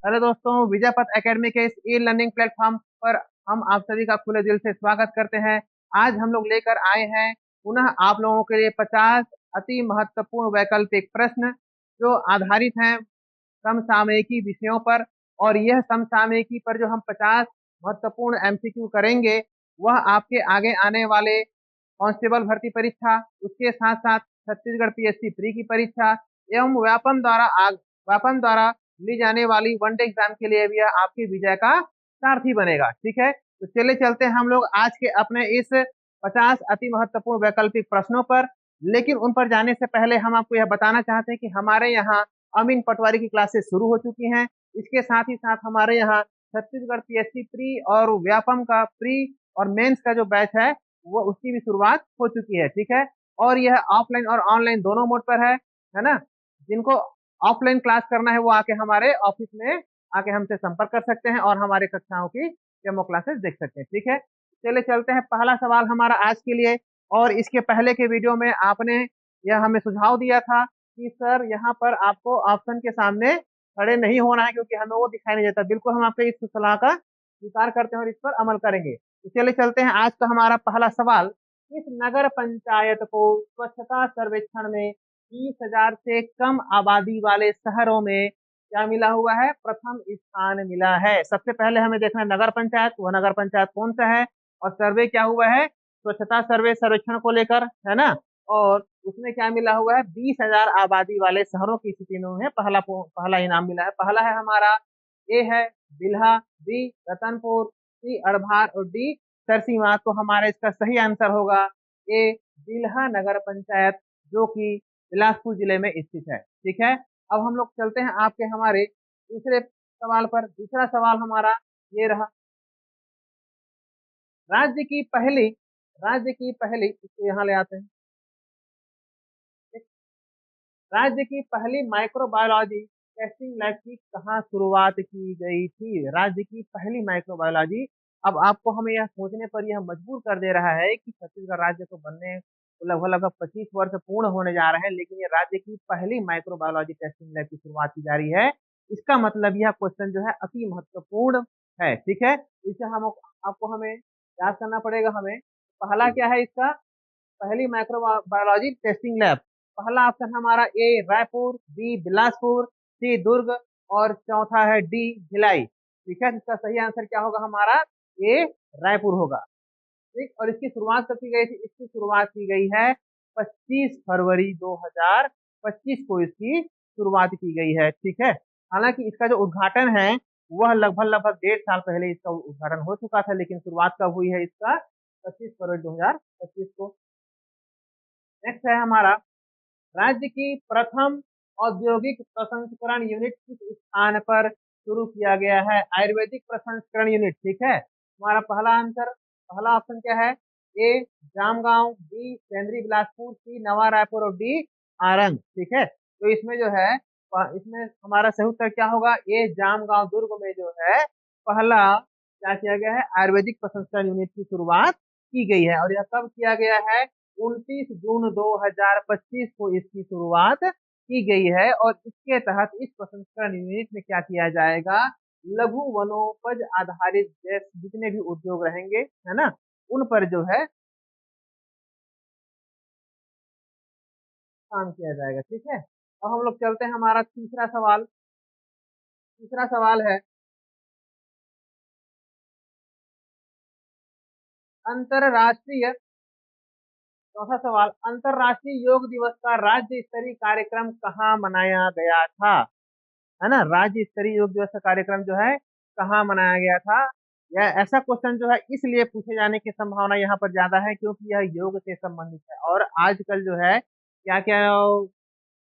Hello दोस्तों, विजय पथ academy के इस ई लर्निंग प्लेटफॉर्म पर हम आप सभी का खुले दिल से स्वागत करते हैं। आज हम लोग लेकर आए हैं पुनः आप लोगों के लिए 50 अति महत्वपूर्ण वैकल्पिक प्रश्न जो आधारित हैं समसामयिकी विषयों पर। और यह समसामयिकी पर जो हम 50 महत्वपूर्ण एमसीक्यू करेंगे वह आपके आगे आने वाले कांस्टेबल भर्ती परीक्षा, उसके साथ साथ छत्तीसगढ़ पीएससी प्री की परीक्षा एवं व्यापम द्वारा ली जाने वाली वनडे एग्जाम के लिए भी यह आपकी विजय का सारथी बनेगा। ठीक है, तो चले चलते हैं हम लोग आज के अपने इस 50 अति महत्वपूर्ण वैकल्पिक प्रश्नों पर। लेकिन उन पर जाने से पहले हम आपको यह बताना चाहते हैं कि हमारे यहाँ अमीन पटवारी की क्लासेस शुरू हो चुकी हैं। इसके साथ ही साथ हमारे यहाँ छत्तीसगढ़ पीएससी प्री और व्यापम का प्री और मेंस का जो बैच है वो उसकी भी शुरुआत हो चुकी है। ठीक है, और यह ऑफलाइन और ऑनलाइन दोनों मोड पर है ना। जिनको ऑफलाइन क्लास करना है वो आके हमारे ऑफिस में आके हमसे संपर्क कर सकते हैं और हमारे कक्षाओं की डेमो क्लासेस देख सकते हैं। ठीक है, चले चलते हैं। पहला सवाल हमारा आज के लिए, और इसके पहले के वीडियो में आपने यह हमें सुझाव दिया था कि सर यहाँ पर आपको ऑप्शन के सामने खड़े नहीं होना है क्योंकि हमें वो दिखाई नहीं देता। बिल्कुल हम आपके इस सलाह का स्वीकार करते हैं और इस पर अमल करेंगे। तो चले चलते हैं। आज का हमारा पहला सवाल, इस नगर पंचायत को स्वच्छता सर्वेक्षण में 20,000 से कम आबादी वाले शहरों में क्या मिला हुआ है? प्रथम स्थान मिला है। सबसे पहले हमें देखना है नगर पंचायत, वह नगर पंचायत कौन सा है और सर्वे क्या हुआ है? स्वच्छता सर्वे सर्वेक्षण को लेकर, है ना। और उसमें क्या मिला हुआ है? 20,000 आबादी वाले शहरों की स्थिति में उन्हें पहला पहला इनाम मिला है। पहला है हमारा ए है बिल्हा, बी रतनपुर, सी अड़भार और डी सरसीमा। तो हमारा इसका सही आंसर होगा ए बिल्हा नगर पंचायत, जो कि बिलासपुर जिले में स्थित है। ठीक है, अब हम लोग चलते हैं आपके हमारे दूसरे सवाल पर। दूसरा सवाल हमारा ये रहा, राज्य की पहली इसको यहाँ ले आते हैं। राज्य की पहली माइक्रोबायोलॉजी टेस्टिंग लैब की कहाँ शुरुआत की गई थी? राज्य की पहली माइक्रोबायोलॉजी। अब आपको हमें यह सोचने पर यह मजबूर कर दे रहा है कि छत्तीसगढ़ राज्य को बनने को लगभग लगभग 25 वर्ष पूर्ण होने जा रहे हैं, लेकिन ये राज्य की पहली माइक्रोबायोलॉजी टेस्टिंग लैब की शुरुआत की जा रही है। इसका मतलब यह क्वेश्चन जो है अति महत्वपूर्ण है। ठीक है, इसे हम आपको हमें याद करना पड़ेगा। हमें पहला क्या है इसका? पहली माइक्रोबायोलॉजी टेस्टिंग लैब। पहला ऑप्शन हमारा ए रायपुर, बी बिलासपुर, सी दुर्ग और चौथा है डी भिलाई। ठीक है, इसका सही आंसर क्या होगा? हमारा ए रायपुर होगा। ठीक, और इसकी शुरुआत कब की गई थी? इसकी शुरुआत की गई है 25 फरवरी 2025 को इसकी शुरुआत की गई है। ठीक है, हालांकि इसका जो उद्घाटन है वह लगभग लगभग 1.5 साल पहले इसका उद्घाटन हो चुका था, लेकिन शुरुआत कब हुई है इसका? 25 फरवरी 2025 को। नेक्स्ट है हमारा, राज्य की प्रथम औद्योगिक प्रसंस्करण यूनिट किस स्थान पर शुरू किया गया है? आयुर्वेदिक प्रसंस्करण यूनिट। ठीक है, हमारा पहला आंसर, पहला ऑप्शन क्या है? ए जामगांव, बी केंद्रीय बिलासपुर, सी नवा रायपुर और डी आरंग। ठीक है, तो इसमें जो है इसमें हमारा सही उत्तर क्या होगा? ए जामगांव दुर्ग में जो है पहला क्या किया गया है? आयुर्वेदिक प्रसंस्करण यूनिट की शुरुआत की गई है। और यह कब किया गया है? 29 जून 2025 को इसकी शुरुआत की गई है। और इसके तहत इस प्रसंस्करण यूनिट में क्या किया जाएगा? लघु वनोपज आधारित जितने भी उद्योग रहेंगे, है ना, उन पर जो है काम किया जाएगा। ठीक है, अब हम लोग चलते हैं हमारा तीसरा सवाल। तीसरा सवाल है, अंतरराष्ट्रीय चौथा सवाल, अंतरराष्ट्रीय योग दिवस का राज्य स्तरीय कार्यक्रम कहाँ मनाया गया था? है ना, राज्य स्तरीय योग दिवस का कार्यक्रम जो है कहाँ मनाया गया था? यह ऐसा क्वेश्चन जो है इसलिए पूछे जाने की संभावना यहाँ पर ज्यादा है क्योंकि यह योग से संबंधित है। और आजकल जो है क्या क्या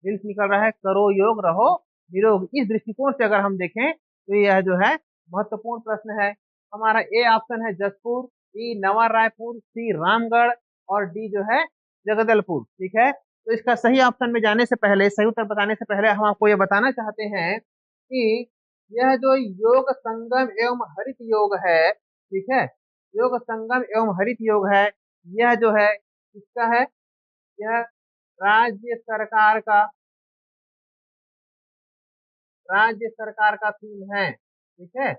रील्स निकल रहा है, करो योग रहो निरोग। इस दृष्टिकोण से अगर हम देखें तो यह जो है महत्वपूर्ण प्रश्न है। हमारा ए ऑप्शन है जसपुर, बी नवा रायपुर, सी रामगढ़ और डी जो है जगदलपुर। ठीक है, तो इसका सही ऑप्शन में जाने से पहले, सही उत्तर बताने से पहले हम आपको यह बताना चाहते हैं कि यह जो योग संगम एवं हरित योग है, ठीक है, योग संगम एवं हरित योग है, यह जो है किसका है? यह राज्य सरकार का राज्य सरकार का थीम है। ठीक है,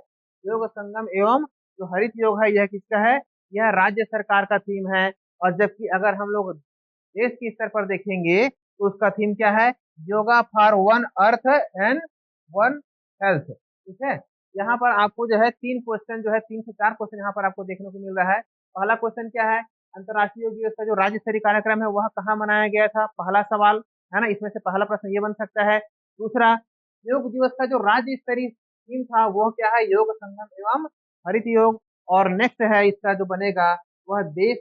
योग संगम एवं जो हरित योग है यह किसका है? यह राज्य सरकार का थीम है। और जबकि अगर हम लोग देश के स्तर पर देखेंगे तो उसका थीम क्या है? Yoga for one earth and one health. ठीक है, यहाँ पर आपको जो है तीन क्वेश्चन जो है 3 से 4 क्वेश्चन यहाँ पर आपको देखने को मिल रहा है। पहला क्वेश्चन क्या है? अंतर्राष्ट्रीय योग दिवस का जो राज्य स्तरीय कार्यक्रम है वह कहाँ मनाया गया था? पहला सवाल है ना, इसमें से पहला प्रश्न ये बन सकता है। दूसरा, योग दिवस का जो राज्य स्तरीय थीम था वह क्या है? योग संगम एवं हरित योग। और नेक्स्ट है इसका जो बनेगा वह देश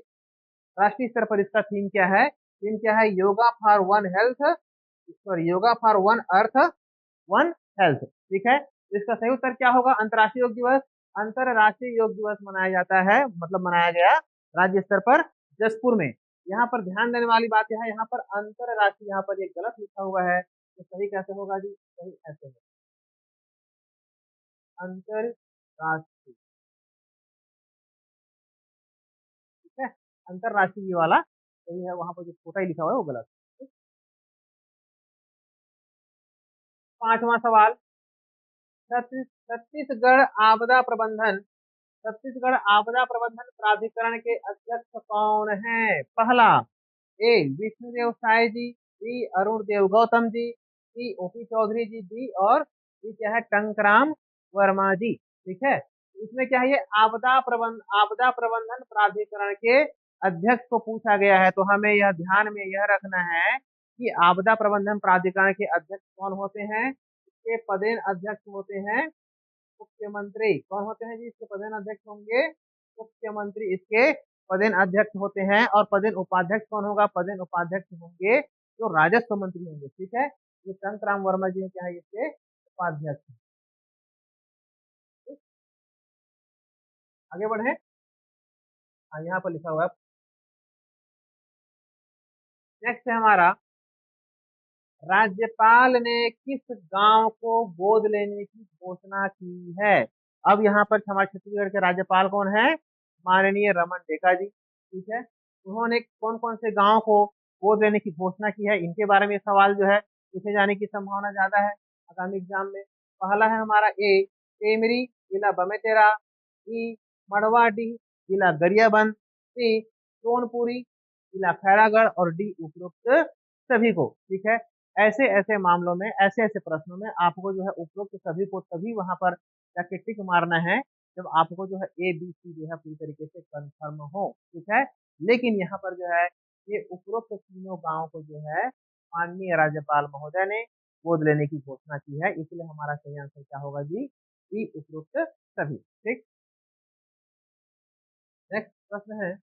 राष्ट्रीय स्तर पर इसका थीम क्या है? थीम क्या है? Yoga for one health, sorry yoga for one earth one health. ठीक है, तो इसका सही उत्तर क्या होगा? अंतर्राष्ट्रीय योग दिवस। अंतरराष्ट्रीय योग दिवस मनाया जाता है, मतलब मनाया गया राज्य स्तर पर जसपुर में। यहाँ पर ध्यान देने वाली बात यह है, यहाँ पर अंतरराष्ट्रीय यहाँ पर एक गलत लिखा हुआ है, तो सही कैसे होगा जी? सही ऐसे होगा, अंतरराष्ट्रीय। ठीक है, अंतरराष्ट्रीय वाला सही है, वहां पर जो छोटा ही लिखा हुआ है वो गलत। पांचवा सवाल, छत्तीसगढ़ आपदा प्रबंधन, छत्तीसगढ़ आपदा प्रबंधन प्राधिकरण के अध्यक्ष कौन है? पहला, ए विष्णुदेव साय जी, बी अरुण देव गौतम जी, सी ओपी चौधरी जी, डी और डी क्या है? टंकराम वर्मा जी। ठीक है, इसमें क्या है? ये आपदा प्रबंधन प्राधिकरण के अध्यक्ष को पूछा गया है, तो हमें यह ध्यान में यह रखना है कि आपदा प्रबंधन प्राधिकरण के अध्यक्ष कौन होते हैं? इसके पदेन अध्यक्ष होते हैं मुख्यमंत्री। कौन होते हैं जी इसके पदेन अध्यक्ष? होंगे मुख्यमंत्री इसके पदेन अध्यक्ष होते हैं। और पदेन उपाध्यक्ष कौन होगा? पदेन उपाध्यक्ष होंगे जो राजस्व मंत्री होंगे। ठीक है, ये टंकराम वर्मा जी क्या है? इसके उपाध्यक्ष। आगे बढ़े, हाँ यहाँ पर लिखा हुआ है। नेक्स्ट है हमारा, राज्यपाल ने किस गांव को गोद लेने की घोषणा की है? अब यहाँ पर हमारे छत्तीसगढ़ के राज्यपाल कौन है? माननीय रमन टेका जी। ठीक है, उन्होंने कौन कौन से गांव को गोद लेने की घोषणा की है, इनके बारे में सवाल जो है पूछे जाने की संभावना ज्यादा है आगामी एग्जाम में। पहला है हमारा ए टेमरी जिला बमेतेरा, बी मड़वाडीह जिला गरियाबंद, सी सोनपुरी जिला खैरागढ़ और डी उपरोक्त सभी को। ठीक है, ऐसे ऐसे मामलों में, ऐसे ऐसे प्रश्नों में आपको जो है उपरोक्त सभी को तभी वहां पर जाके टिक मारना है जब आपको जो है ए बी सी जो है पूरी तरीके से कंफर्म हो। ठीक है, लेकिन यहाँ पर जो है ये उपरोक्त तीनों गांव को जो है माननीय राज्यपाल महोदय ने गोद लेने की घोषणा की है, इसलिए हमारा सही आंसर क्या होगा जी? बी उपरोक्त सभी। ठीक, नेक्स्ट प्रश्न है,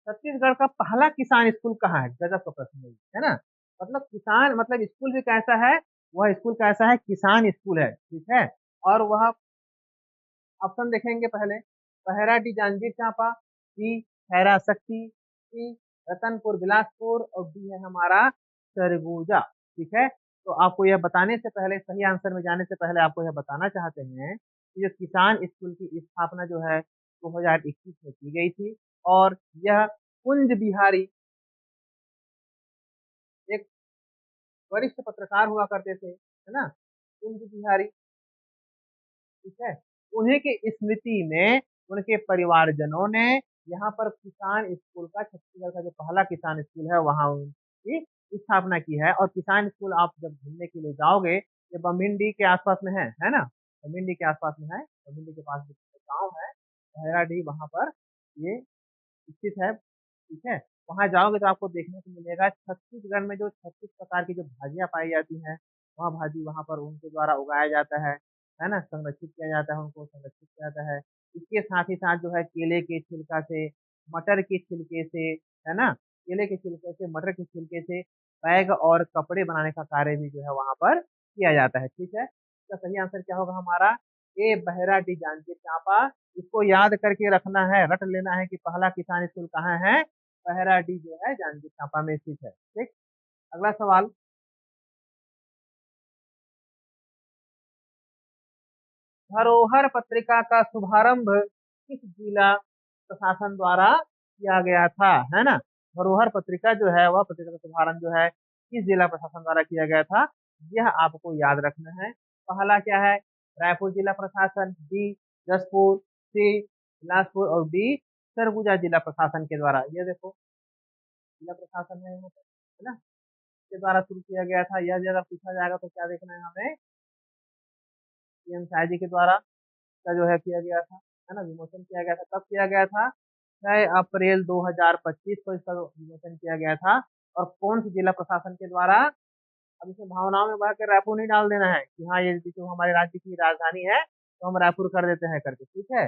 छत्तीसगढ़ का पहला किसान स्कूल कहाँ है? गजब का प्रश्न है ना। मतलब किसान, मतलब स्कूल भी कैसा है? वह स्कूल कैसा है? किसान स्कूल है। ठीक है, और वह ऑप्शन देखेंगे पहले, बहराडी जांजगीर चांपा, बी खैरा शक्ति, सी रतनपुर बिलासपुर और डी है हमारा सरगुजा। ठीक है, तो आपको यह बताने से पहले, सही आंसर में जाने से पहले आपको यह बताना चाहते हैं कि जो किसान स्कूल की स्थापना जो है 2021 में की गई थी। और यह कुंज बिहारी एक वरिष्ठ पत्रकार हुआ करते थे, है ना, कुंज बिहारी। ठीक है, उन्हीं की स्मृति में उनके परिवारजनों ने यहाँ पर किसान स्कूल का, छत्तीसगढ़ का जो पहला किसान स्कूल है वहाँ उनकी स्थापना की है। और किसान स्कूल आप जब घूमने के लिए जाओगे, ये बमिंडी के आसपास में है ना, बमिंडी के आसपास में है, बमिंडी के पास गाँव है बहराडी, वहाँ पर ये स्थित है। ठीक है, वहां जाओगे तो आपको देखने को मिलेगा छत्तीसगढ़ में जो 36 प्रकार की जो भाजियां पाई जाती हैं, वह भाजी वहां पर उनके द्वारा उगाया जाता है ना, संरक्षित किया जाता है, उनको संरक्षित किया जाता है। इसके साथ ही साथ जो है केले के छिलका से, मटर के छिलके से, है ना, केले के छिलके से, मटर के छिलके से बैग और कपड़े बनाने का कार्य भी जो है वहां पर किया जाता है। ठीक है, इसका सही आंसर क्या होगा हमारा? ए बहरा डी जांजगीर चांपा। इसको याद करके रखना है, रट लेना है कि पहला किसान स्कूल कहाँ है? बहराडी जो है जांजगीर चांपा में स्थित है। ठीक, अगला सवाल, धरोहर पत्रिका का शुभारंभ किस जिला प्रशासन द्वारा किया गया था? है ना, धरोहर पत्रिका जो है वह पत्रिका का शुभारंभ जो है किस जिला प्रशासन द्वारा किया गया था? यह आपको याद रखना है। पहला क्या है, रायपुर जिला प्रशासन, बी जसपुर, सी बिलासपुर और डी सरगुजा जिला प्रशासन के द्वारा। ये देखो जिला प्रशासन है यहाँ पे, है ना, के द्वारा शुरू किया गया था। यह अगर पूछा जाएगा तो क्या देखना है हमें, पीएम शाह जी के द्वारा का जो है किया गया था, है ना, विमोचन किया गया था। कब किया गया था? 6 अप्रैल 2025 को इसका विमोचन किया गया था। और कौन सी जिला प्रशासन के द्वारा? अब इसमें भावनाओं में बह के रायपुर नहीं डाल देना है कि हाँ ये जो हमारे राज्य की राजधानी है तो हम रायपुर कर देते हैं करके, ठीक है।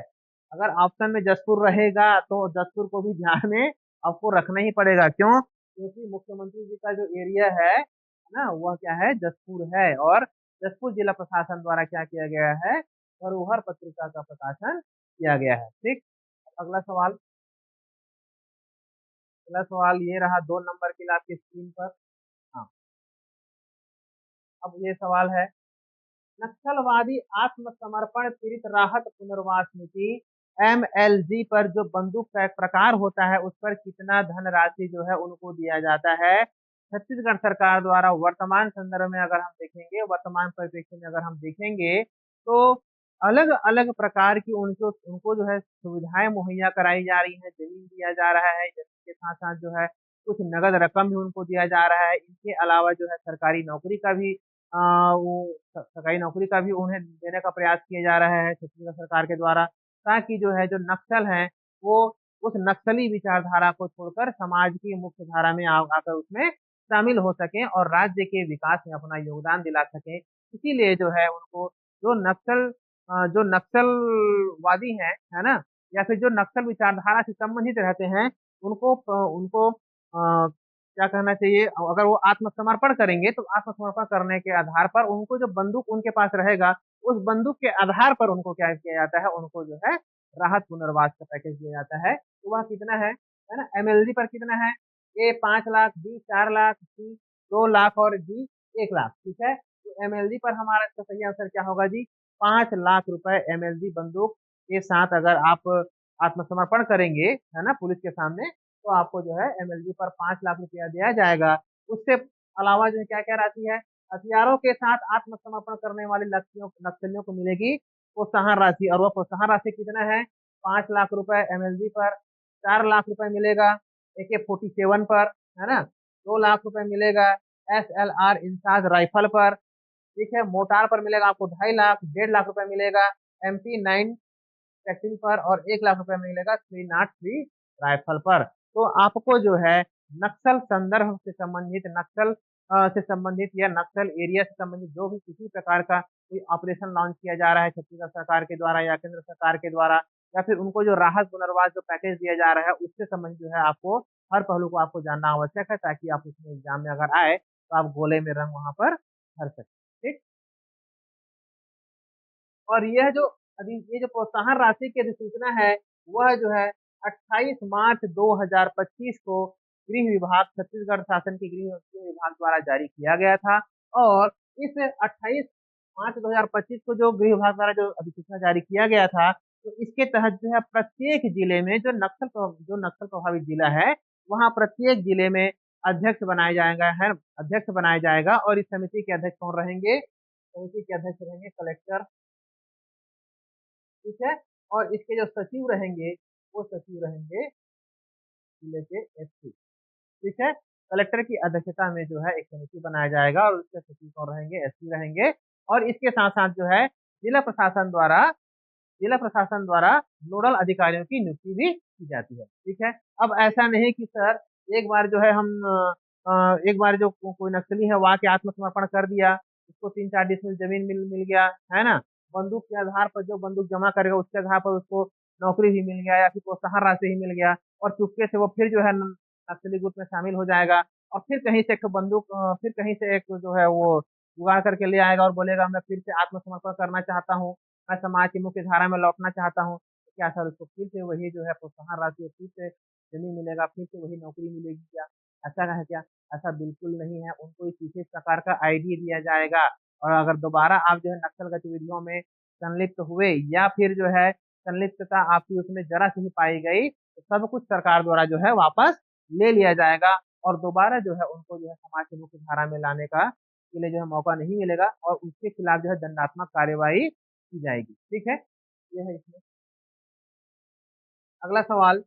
अगर ऑप्शन में जसपुर रहेगा तो जसपुर को भी ध्यान में आपको रखना ही पड़ेगा। क्यों? क्योंकि मुख्यमंत्री जी का जो एरिया है ना, वह क्या है, जसपुर है। और जसपुर जिला प्रशासन द्वारा क्या किया गया है, धरोहर पत्रिका का प्रकाशन किया गया है। ठीक। अगला सवाल, अगला सवाल ये रहा 2 नंबर के लिए आपकी स्क्रीन पर। हाँ, अब ये सवाल है, नक्सलवादी आत्मसमर्पण पीड़ित राहत पुनर्वास समिति एमएलजी पर जो बंदूक का एक प्रकार होता है उस पर कितना धनराशि जो है उनको दिया जाता है? छत्तीसगढ़ सरकार द्वारा वर्तमान संदर्भ में अगर हम देखेंगे, वर्तमान परिप्रेक्ष्य में अगर हम देखेंगे तो अलग अलग प्रकार की उनको उनको जो है सुविधाएं मुहैया कराई जा रही है। जमीन दिया जा रहा है, जमीन के साथ साथ जो है कुछ नगद रकम भी उनको दिया जा रहा है। इनके अलावा जो है सरकारी नौकरी का भी वो सरकारी नौकरी का भी उन्हें देने का प्रयास किया जा रहा है छत्तीसगढ़ सरकार के द्वारा, ताकि जो है जो नक्सल है वो उस नक्सली विचारधारा को छोड़कर समाज की मुख्य धारा में आकर उसमें शामिल हो सकें और राज्य के विकास में अपना योगदान दिला सकें। इसीलिए जो है उनको जो नक्सलवादी हैं, है ना, या फिर जो नक्सल विचारधारा से संबंधित रहते हैं, उनको उनको क्या कहना चाहिए, अगर वो आत्मसमर्पण करेंगे तो आत्मसमर्पण करने के आधार पर उनको जो बंदूक उनके पास रहेगा उस बंदूक के आधार पर उनको क्या किया जाता है, उनको जो है राहत पुनर्वास का पैकेज दिया जाता है। तो वह कितना है ना, एमएलजी पर कितना है? ए 5 लाख, बी 4 लाख, सी 2 लाख और डी 1 लाख। ठीक है, तो एमएलजी पर हमारा इसका सही आंसर क्या होगा जी? 5 लाख रुपए एमएलजी बंदूक के साथ अगर आप आत्मसमर्पण करेंगे, है ना, पुलिस के सामने, तो आपको जो है एमएलजी पर 5 लाख रुपया दिया जाएगा। उससे अलावा जो क्या क्या राशि है, हथियारों के साथ आत्मसमर्पण करने वाले नक्सलियों को मिलेगी प्रोत्साहन राशि। और वह प्रोत्साहन राशि कितना है? 5 लाख रुपए एमएलजी पर, 4 लाख रुपए मिलेगा AK-47 पर, है ना, 2 लाख रुपए मिलेगा SLR इंसास राइफल पर। ठीक है, मोटार पर मिलेगा आपको 2.5 लाख, 1.5 लाख रुपए मिलेगा MP9 सेक्टिंग पर, और 1 लाख रुपए मिलेगा 303 राइफल पर। तो आपको जो है नक्सल संदर्भ से संबंधित, नक्सल से संबंधित या नक्सल एरिया से संबंधित जो भी किसी प्रकार का कोई ऑपरेशन लॉन्च किया जा रहा है छत्तीसगढ़ सरकार के द्वारा या केंद्र सरकार के द्वारा, या फिर उनको जो राहत पुनर्वास जो पैकेज दिया जा रहा है उससे संबंधित जो है आपको हर पहलू को आपको जानना आवश्यक है, ताकि आप उसमें एग्जाम में अगर आए तो आप गोले में रंग वहां पर भर सकें। ठीक। और यह जो अभी ये जो प्रोत्साहन राशि की अधिसूचना है वह जो है 28 मार्च 2025 को गृह विभाग, छत्तीसगढ़ शासन के गृह विभाग द्वारा जारी किया गया था। और इस 28 मार्च 2025 को जो गृह विभाग द्वारा जो अधिसूचना जारी किया गया था, तो इसके तहत जो है प्रत्येक जिले में जो नक्सल प्रभावित जिला है वहाँ प्रत्येक जिले में अध्यक्ष बनाया जाएगा, है, अध्यक्ष बनाया जाएगा। और इस समिति के अध्यक्ष कौन रहेंगे? समिति के अध्यक्ष रहेंगे कलेक्टर। ठीक है, और इसके जो सचिव रहेंगे वो सचिव रहेंगे जिले के एसपी। ठीक है, कलेक्टर की अध्यक्षता में जो है एक समिति बनाया जाएगा और उसके सचिव कौन रहेंगे? एसपी रहेंगे। और इसके साथ साथ जो है जिला प्रशासन द्वारा जिला प्रशासन द्वारा नोडल अधिकारियों की नियुक्ति भी की जाती है। ठीक है, अब ऐसा नहीं कि सर एक बार जो है हम एक बार जो कोई नक्सली है वहाँ के आत्मसमर्पण कर दिया, उसको 3-4 डिसमिल जमीन मिल गया, है ना, बंदूक के आधार पर जो बंदूक जमा करेगा उसके आधार पर उसको नौकरी भी मिल गया या फिर प्रोत्साहन राशि ही मिल गया, और चुपके से वो फिर जो है नक्सली गुट में शामिल हो जाएगा। और फिर कहीं से एक बंदूक फिर कहीं से एक जो है वो जुगाड़ करके ले आएगा और बोलेगा मैं फिर से आत्मसमर्पण करना चाहता हूँ, मैं समाज की मुख्य धारा में लौटना चाहता हूँ। तो क्या सर उसको फिर से वही जो है प्रोत्साहन राशि, फिर से जमीन मिलेगा, फिर से वही नौकरी मिलेगी क्या? ऐसा है क्या? ऐसा बिल्कुल नहीं है। उनको इस विशेष प्रकार का आईडी दिया जाएगा। और अगर दोबारा आप जो है नक्सल गतिविधियों में संलिप्त हुए या फिर जो है संलिप्तता आपकी उसमें जरा सी ही पाई गई तो सब कुछ सरकार द्वारा जो है वापस ले लिया जाएगा और दोबारा जो है उनको जो है समाज की मुख्य धारा में लाने का के लिए जो है मौका नहीं मिलेगा और उसके खिलाफ जो है दंडात्मक कार्यवाही की जाएगी। ठीक है, यह है इसमें। अगला सवाल,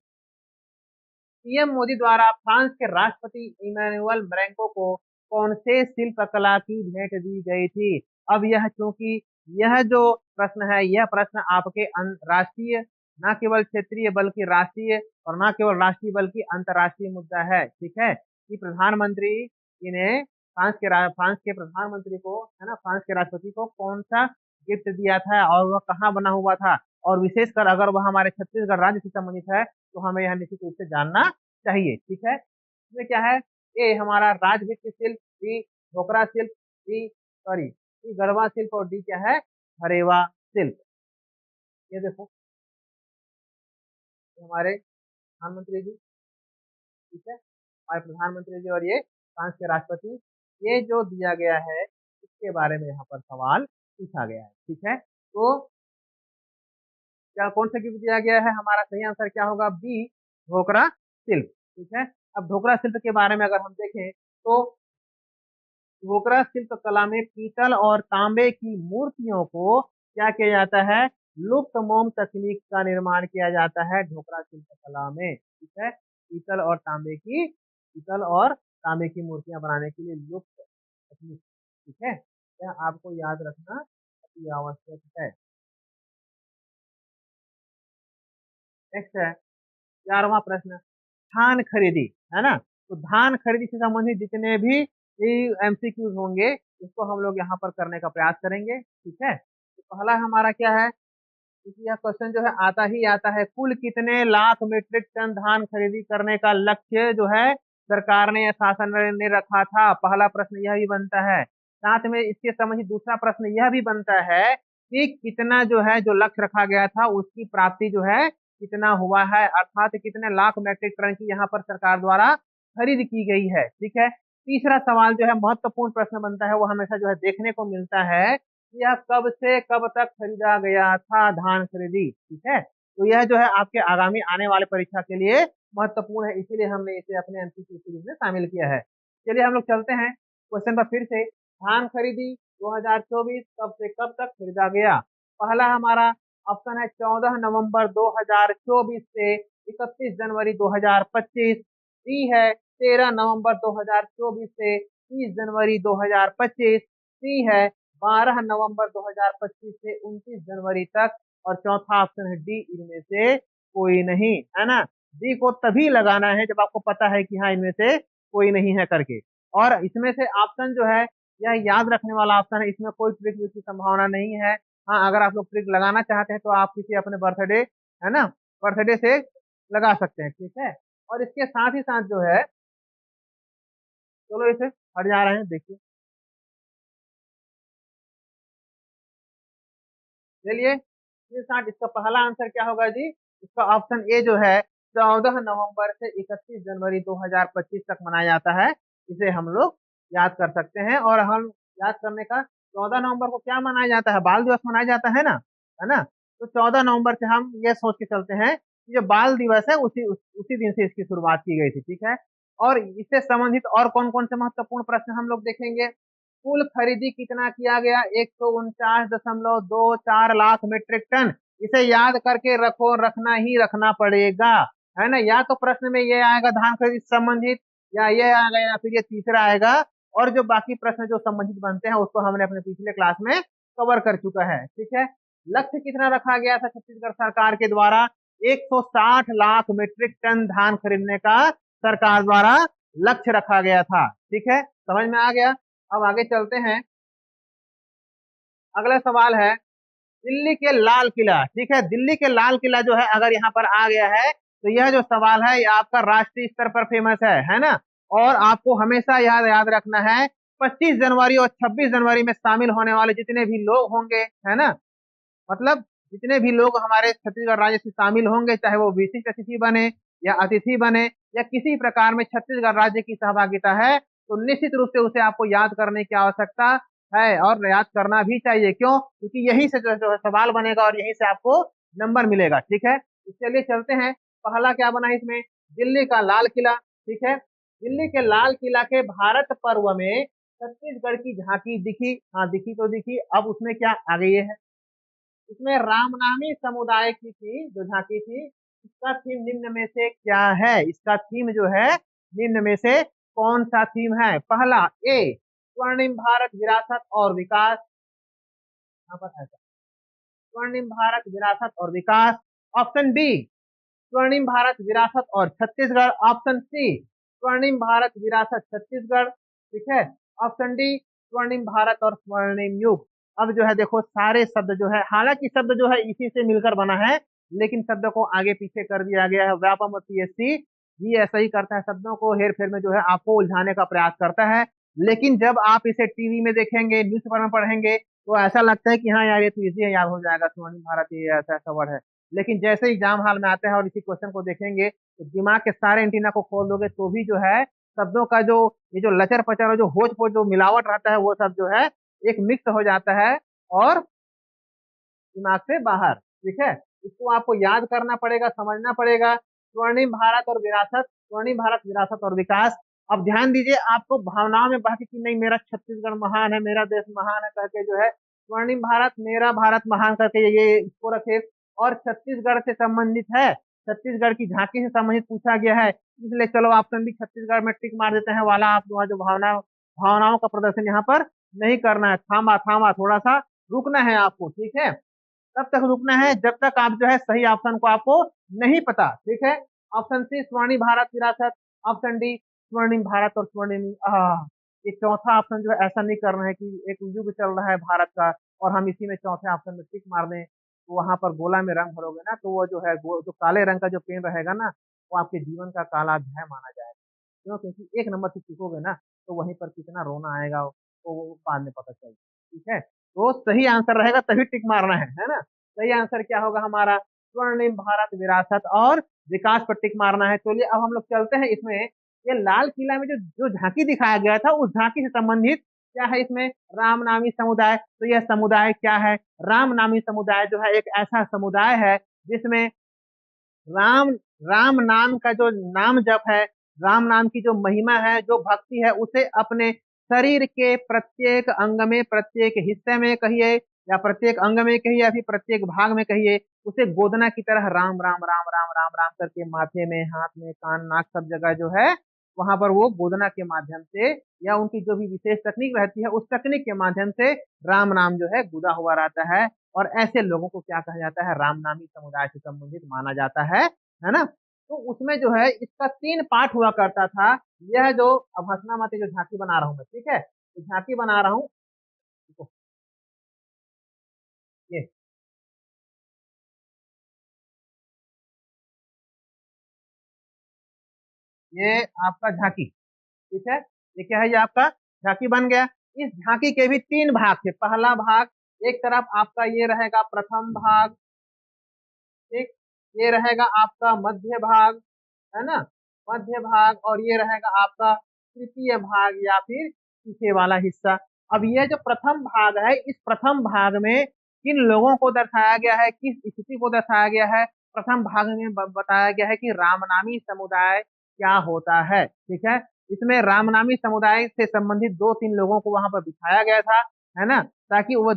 पीएम मोदी द्वारा फ्रांस के राष्ट्रपति इमैनुअल मैक्रों को कौन से शिल्प कला की भेंट दी गई थी? अब यह चूंकि यह जो प्रश्न है, यह प्रश्न आपके राष्ट्रीय, न केवल क्षेत्रीय बल्कि राष्ट्रीय, और न केवल राष्ट्रीय बल्कि अंतर्राष्ट्रीय मुद्दा है। ठीक है, कि प्रधानमंत्री ने फ्रांस के प्रधानमंत्री को, है ना, फ्रांस के राष्ट्रपति को कौन सा गिफ्ट दिया था और वह कहाँ बना हुआ था, और विशेषकर अगर वह हमारे छत्तीसगढ़ राज्य से संबंधित है तो हमें यह निश्चित रूप से जानना चाहिए। ठीक है, इसमें क्या है, ए हमारा राजभित्ति शिल्प, बी ढोकरा शिल्प, सी गढ़वा शिल्प, और डी क्या है, हरेवा शिल्प। ये देखो, ये हमारे प्रधानमंत्री जी, ठीक है, हमारे प्रधानमंत्री जी और ये फ्रांस के राष्ट्रपति, ये जो दिया गया है इसके बारे में यहाँ पर सवाल पूछा गया है। ठीक है, तो क्या कौन सा गिफ्ट दिया गया है, हमारा सही आंसर क्या होगा, बी ढोकरा शिल्प। ठीक है, अब ढोकरा शिल्प के बारे में अगर हम देखें तो ढोकरा शिल्प कला में पीतल और तांबे की मूर्तियों को क्या किया जाता है, लुप्त मोम तकनीक का निर्माण किया जाता है ढोकरा शिल्प कला में। ठीक है, पीतल और तांबे की मूर्तियां बनाने के लिए लुप्त तकनीक। ठीक है, यह आपको याद रखना अति आवश्यक है। नेक्स्ट है 11वां प्रश्न, धान खरीदी, है ना, तो धान खरीदी से संबंधित जितने भी एमसीक्यूज होंगे उसको हम लोग यहाँ पर करने का प्रयास करेंगे। ठीक है, तो पहला हमारा क्या है, क्योंकि यह क्वेश्चन जो है आता ही आता है, कुल कितने लाख मीट्रिक टन धान खरीदी करने का लक्ष्य जो है सरकार ने या शासन ने रखा था, पहला प्रश्न यह भी बनता है। साथ में इसके संबंधित दूसरा प्रश्न यह भी बनता है कि कितना जो है जो लक्ष्य रखा गया था उसकी प्राप्ति जो है कितना हुआ है, अर्थात कितने लाख मीट्रिक टन की यहाँ पर सरकार द्वारा खरीद की गई है। ठीक है, तीसरा सवाल जो है महत्वपूर्ण प्रश्न बनता है, वो हमेशा जो है देखने को मिलता है, यह कब से कब तक खरीदा गया था धान खरीदी। ठीक है, तो यह जो है आपके आगामी आने वाले परीक्षा के लिए महत्वपूर्ण है, इसीलिए हमने इसे अपने एमसीक्यू सीरीज में शामिल किया है। चलिए हम लोग चलते हैं क्वेश्चन पर फिर से। धान खरीदी 2024 कब से कब तक खरीदा गया? पहला हमारा ऑप्शन है 14 नवंबर 2024 से 31 जनवरी 2025। डी है 13 नवंबर 2024 से 30 जनवरी 2025। सी है 12 नवंबर 2025 से 29 जनवरी तक। और चौथा ऑप्शन है डी, इनमें से कोई नहीं, है ना। डी को तभी लगाना है जब आपको पता है कि हाँ इनमें से कोई नहीं है करके। और इसमें से ऑप्शन जो है यह याद रखने वाला ऑप्शन है, इसमें कोई ट्रिक की संभावना नहीं है। हाँ, अगर आप लोग ट्रिक लगाना चाहते हैं तो आप किसी अपने बर्थडे, है ना, बर्थडे से लगा सकते हैं। ठीक है, और इसके साथ ही साथ जो है, चलो इसे हट जा रहे हैं, देखिए, चलिए इसके साथ इसका पहला आंसर क्या होगा जी, इसका ऑप्शन ए जो है 14 नवंबर से 31 जनवरी 2025 तक मनाया जाता है, इसे हम लोग याद कर सकते हैं। और हम याद करने का, 14 नवंबर को क्या मनाया जाता है, बाल दिवस मनाया जाता है ना, तो 14 नवंबर से हम ये सोच के चलते हैं कि जो बाल दिवस है उसी दिन से इसकी शुरुआत की गई थी। ठीक है, और इससे संबंधित और कौन कौन से महत्वपूर्ण प्रश्न हम लोग देखेंगे। कुल खरीदी कितना किया गया, 149.24 लाख मीट्रिक टन। इसे याद करके रखो, रखना ही रखना पड़ेगा, है ना। या तो प्रश्न में ये आएगा धान खरीदी से संबंधित, या ये आएगा, या फिर ये तीसरा आएगा। और जो बाकी प्रश्न जो संबंधित बनते हैं उसको हमने अपने पिछले क्लास में कवर कर चुका है। ठीक है, लक्ष्य कितना रखा गया था छत्तीसगढ़ सरकार के द्वारा, 160 लाख मीट्रिक टन धान खरीदने का सरकार द्वारा लक्ष्य रखा गया था। ठीक है, समझ में आ गया। अब आगे चलते हैं, अगला सवाल है दिल्ली के लाल किला। ठीक है, दिल्ली के लाल किला जो है अगर यहाँ पर आ गया है तो यह जो सवाल है ये आपका राष्ट्रीय स्तर पर फेमस है ना। और आपको हमेशा याद याद रखना है 25 जनवरी और 26 जनवरी में शामिल होने वाले जितने भी लोग होंगे, है ना, मतलब जितने भी लोग हमारे छत्तीसगढ़ राज्य से शामिल होंगे, चाहे वो विशिष्ट अतिथि बने या अतिथि बने या किसी प्रकार में छत्तीसगढ़ राज्य की सहभागिता है, तो निश्चित रूप से उसे आपको याद करने की आवश्यकता है और याद करना भी चाहिए। क्यों? क्योंकि यही से जो है सवाल बनेगा और यहीं से आपको नंबर मिलेगा। ठीक है, तो चलिए चलते हैं, पहला क्या बना है इसमें, दिल्ली का लाल किला। ठीक है, दिल्ली के लाल किला के भारत पर्व में छत्तीसगढ़ की झांकी दिखी, हाँ दिखी तो दिखी। अब उसमें क्या आ गई है, इसमें रामनामी समुदाय की थी जो झांकी थी, इसका थीम निम्न में से क्या है, इसका थीम जो है निम्न में से कौन सा थीम है। पहला ए, स्वर्णिम भारत विरासत और विकास, यहाँ पर है स्वर्णिम भारत विरासत और विकास। ऑप्शन बी, स्वर्णिम भारत विरासत और छत्तीसगढ़। ऑप्शन सी, स्वर्णिम भारत विरासत छत्तीसगढ़। ठीक है। ऑप्शन डी, स्वर्णिम भारत और स्वर्णिम युग। अब जो है देखो सारे शब्द जो है, हालांकि शब्द जो है इसी से मिलकर बना है, लेकिन शब्द को आगे पीछे कर दिया गया है। व्यापम पीएससी भी ऐसा ही करता है, शब्दों को हेर फेर में जो है आपको उलझाने का प्रयास करता है। लेकिन जब आप इसे टीवी में देखेंगे, न्यूज़पेपर में पढ़ेंगे, तो ऐसा लगता है कि हाँ यार ये तो इजी है, याद हो जाएगा, स्वर्णिम भारत ये ऐसा ऐसा वर्ड है। लेकिन जैसे ही एग्जाम हॉल में आते हैं और इसी क्वेश्चन को देखेंगे, तो दिमाग के सारे एंटीना को खोल दोगे तो भी जो है शब्दों का जो ये जो लचर पचर और जो होच पोच जो मिलावट रहता है, वो सब जो है एक मिक्स हो जाता है और दिमाग से बाहर। ठीक है। इसको आपको याद करना पड़ेगा, समझना पड़ेगा। स्वर्णिम भारत और विरासत, स्वर्णिम भारत विरासत और विकास। अब ध्यान दीजिए, आपको भावनाओं में बह के कि नहीं मेरा छत्तीसगढ़ महान है, मेरा देश महान है करके जो है स्वर्णिम भारत, मेरा भारत महान करके ये इसको रखे। और छत्तीसगढ़ से संबंधित है, छत्तीसगढ़ की झांकी से संबंधित पूछा गया है, इसलिए चलो ऑप्शन भी छत्तीसगढ़ में टिक मार देते हैं वाला। आप वहाँ जो भावनाओं का प्रदर्शन यहाँ पर नहीं करना है। थामा थामा थोड़ा सा रुकना है आपको। ठीक है। तब तक रुकना है जब तक आप जो है सही ऑप्शन को आपको नहीं पता। ठीक है। ऑप्शन सी, स्वर्णिम भारत विरासत। ऑप्शन डी, स्वर्णिम भारत और स्वर्णिम ये चौथा ऑप्शन जो है ऐसा नहीं करना है कि एक युग चल रहा है भारत का और हम इसी में चौथे ऑप्शन में टिक मार दें, तो वहां पर गोला में रंग भरोगे ना, तो वो जो है जो काले रंग का जो पेन रहेगा ना, वो आपके जीवन का काला अध्याय माना जाएगा। क्यों? क्योंकि एक नंबर से टिकोगे ना, तो वहीं पर कितना रोना आएगा तो वो बाद में पता चलेगा। ठीक है। तो सही आंसर रहेगा तभी टिक मारना है ना। सही आंसर क्या होगा हमारा, स्वर्णिम भारत विरासत और विकास पर टिक मारना है। चलिए अब हम लोग चलते हैं इसमें, ये लाल किला में जो जो झांकी दिखाया गया था, उस झांकी से संबंधित क्या है इसमें, रामनामी समुदाय। तो यह समुदाय क्या है, रामनामी समुदाय जो है एक ऐसा समुदाय है जिसमें राम राम नाम का जो नाम जप है, राम नाम की जो महिमा है, जो भक्ति है, उसे अपने शरीर के प्रत्येक अंग में, प्रत्येक हिस्से में कहिए, या प्रत्येक अंग में कहिए, या फिर प्रत्येक भाग में कहिए, उसे गोदना की तरह राम राम राम राम राम राम करके माथे में, हाथ में, कान नाक सब जगह जो है वहां पर वो गोदना के माध्यम से, या उनकी जो भी विशेष तकनीक रहती है उस तकनीक के माध्यम से राम नाम जो है गुदा हुआ रहता है। और ऐसे लोगों को क्या कहा जाता है, रामनामी समुदाय से संबंधित माना जाता है ना। तो उसमें जो है इसका 3 पार्ट हुआ करता था। यह जो अब हंसना मत, जो झांकी बना रहा हूं मैं, ठीक है, तो झांकी बना रहा हूँ। देखो, ये ये आपका झांकी। ठीक है। ये क्या है, ये आपका झांकी बन गया। इस झांकी के भी 3 भाग थे। पहला भाग, एक तरफ आपका ये रहेगा प्रथम भाग, ठीक, ये रहेगा आपका मध्य भाग, है ना, मध्य भाग, और ये रहेगा आपका तृतीय भाग या फिर पीछे वाला हिस्सा। अब ये जो प्रथम भाग है, इस प्रथम भाग में किन लोगों को दर्शाया गया है, किस स्थिति को दर्शाया गया है, प्रथम भाग में बताया गया है कि रामनामी समुदाय क्या होता है। ठीक है। इसमें रामनामी समुदाय से संबंधित 2-3 लोगों को वहां पर बिठाया गया था, है ना, ताकि वो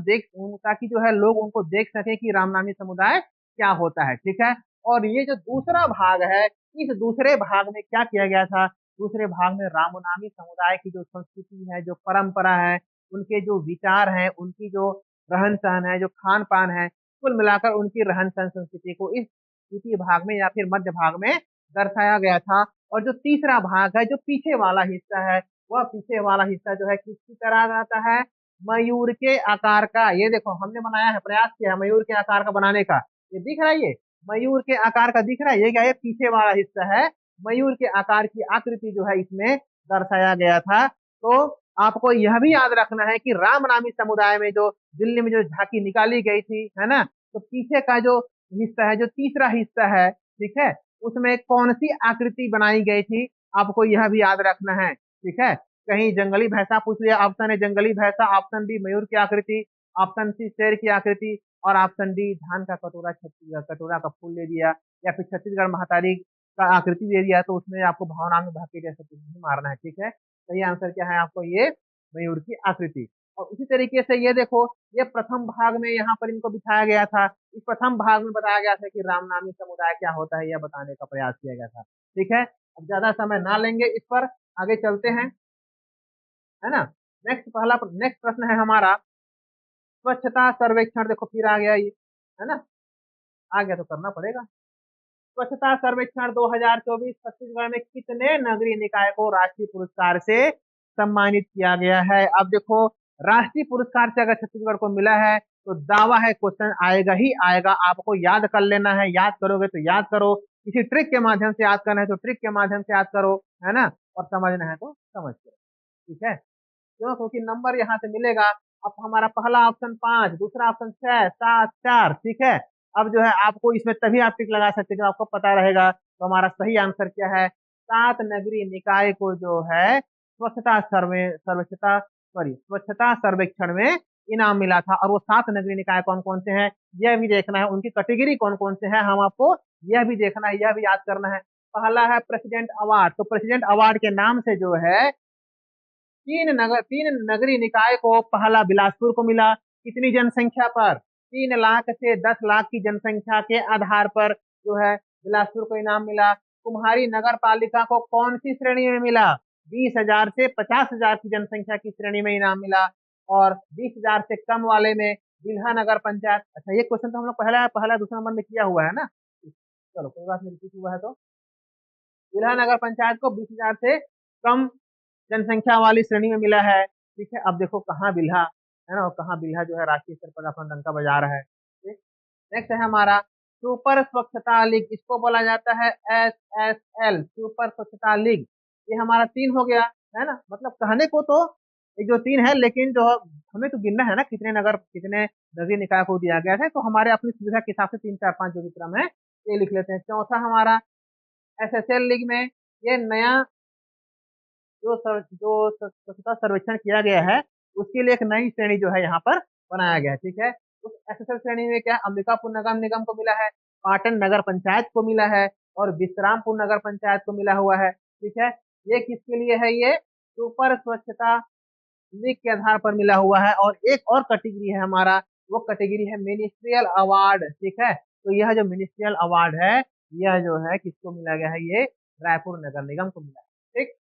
ताकि जो है लोग उनको देख सके कि रामनामी समुदाय क्या होता है। ठीक है। और ये जो दूसरा भाग है, इस दूसरे भाग में क्या किया गया था, दूसरे भाग में रामनामी समुदाय की जो संस्कृति है, जो परंपरा है, उनके जो विचार हैं, उनकी जो रहन सहन है, जो खान पान है, कुल मिलाकर उनकी रहन सहन संस्कृति को इस द्वितीय भाग में या फिर मध्य भाग में दर्शाया गया था। और जो तीसरा भाग है, जो पीछे वाला हिस्सा है, वह पीछे वाला हिस्सा जो है किसकी तरह आता है, मयूर के आकार का। ये देखो हमने बनाया है, प्रयास किया है मयूर के आकार का बनाने का। ये दिख रहा है, ये मयूर के आकार का दिख रहा है, ये क्या है, पीछे वाला हिस्सा है। मयूर के आकार की आकृति जो है इसमें दर्शाया गया था। तो आपको यह भी याद रखना है कि रामनामी समुदाय में जो दिल्ली में जो झांकी निकाली गई थी, है ना, तो पीछे का जो हिस्सा है, जो तीसरा हिस्सा है, ठीक है, उसमें कौन सी आकृति बनाई गई थी, आपको यह भी याद रखना है। ठीक है। कहीं जंगली भैंसा पूछ लिया, ऑप्शन ए जंगली भैंसा, ऑप्शन बी मयूर की आकृति, ऑप्शन सी शेर की आकृति, और ऑप्शन डी धान का कटोरा, छत्तीसगढ़ कटोरा का फूल ले दिया, या फिर छत्तीसगढ़ महातारी का आकृति दे दिया, तो उसमें आपको भावना में भाग के जैसे कुछ नहीं मारना है। ठीक है। सही आंसर क्या है आपको, ये मयूर की आकृति। और उसी तरीके से ये देखो, ये प्रथम भाग में यहाँ पर इनको बिठाया गया था। इस प्रथम भाग में बताया गया था कि रामनामी समुदाय क्या होता है, यह बताने का प्रयास किया गया था। ठीक है, अब ज्यादा समय ना लेंगे इस पर, आगे चलते हैं, है ना। नेक्स्ट प्रश्न है हमारा स्वच्छता सर्वेक्षण। देखो फिर आ गया ये, है ना, आ गया तो करना पड़ेगा। स्वच्छता सर्वेक्षण 2024 छत्तीसगढ़ में कितने नगरीय निकाय को राष्ट्रीय पुरस्कार से सम्मानित किया गया है। अब देखो, राष्ट्रीय पुरस्कार से अगर छत्तीसगढ़ को मिला है तो दावा है क्वेश्चन आएगा ही आएगा। आपको याद कर लेना है, याद करोगे तो याद करो, किसी ट्रिक के माध्यम से याद करना है तो ट्रिक के माध्यम से याद करो, है ना, और समझना है तो समझ करो। ठीक है, क्यों? क्योंकि नंबर यहाँ से मिलेगा। अब हमारा पहला ऑप्शन 5, दूसरा ऑप्शन 6, 7, 4। ठीक है, अब जो है आपको इसमें तभी आप टिक लगा सकते हैं जब आपको पता रहेगा। तो हमारा सही आंसर क्या है? 7 नगरीय निकाय को जो है स्वच्छता सर्वेक्षण में इनाम मिला था। और वो 7 नगरीय निकाय कौन कौन से हैं यह भी देखना है, उनकी कैटेगरी कौन कौन से हैं हम आपको यह भी देखना है, यह भी याद करना है। पहला है प्रेसिडेंट अवार्ड। तो प्रेसिडेंट अवार्ड के नाम से जो है 3 नगरीय निकाय को पहला बिलासपुर को मिला। कितनी जनसंख्या पर? 3 लाख से 10 लाख की जनसंख्या के आधार पर जो है बिलासपुर को इनाम मिला। कुम्हारी नगर पालिका को कौन सी श्रेणी में मिला? 20,000 से 50,000 की जनसंख्या की श्रेणी में इनाम मिला। और 20,000 से कम वाले में बिल्हा नगर पंचायत। अच्छा, ये क्वेश्चन तो हम लोग पहला पहला दूसरा नंबर में किया हुआ है ना। चलो कोई बात नहीं, रिपीट हुआ है तो बिल्हा नगर पंचायत को 20,000 से कम जनसंख्या वाली श्रेणी में मिला है। ठीक है, अब देखो कहाँ बिल्हा, है ना, और कहाँ बिल्हा जो है राष्ट्रीय स्तर पर अपना डंका बजा रहा है। ठीक, नेक्स्ट है हमारा सुपर स्वच्छता लीग। इसको बोला जाता है SSL, सुपर स्वच्छता लीग। ये हमारा 3 हो गया, है ना। मतलब कहने को तो एक जो 3 है, लेकिन जो हमें तो गिनना है ना कितने नगरीय निकाय को दिया गया है। तो हमारे अपनी सुविधा के हिसाब से 3, 4, 5 जो भी क्रम है ये लिख लेते हैं। चौथा हमारा SSL लीग में ये नया जो स्वच्छता सर्वेक्षण किया गया है उसके लिए एक नई श्रेणी जो है यहाँ पर बनाया गया है। ठीक है, उस एसएसएल श्रेणी में क्या अंबिकापुर नगर निगम को मिला है, पाटन नगर पंचायत को मिला है और विश्रामपुर नगर पंचायत को मिला हुआ है। ठीक है, ये किसके लिए है? ये सुपर स्वच्छता लीग के आधार पर मिला हुआ है। और एक और कैटेगरी है हमारा, वो कैटेगरी है मिनिस्ट्रियल अवार्ड। ठीक है, तो यह जो मिनिस्ट्रियल अवार्ड है यह जो है किसको मिला गया है? ये रायपुर नगर निगम को मिला है। ठीक,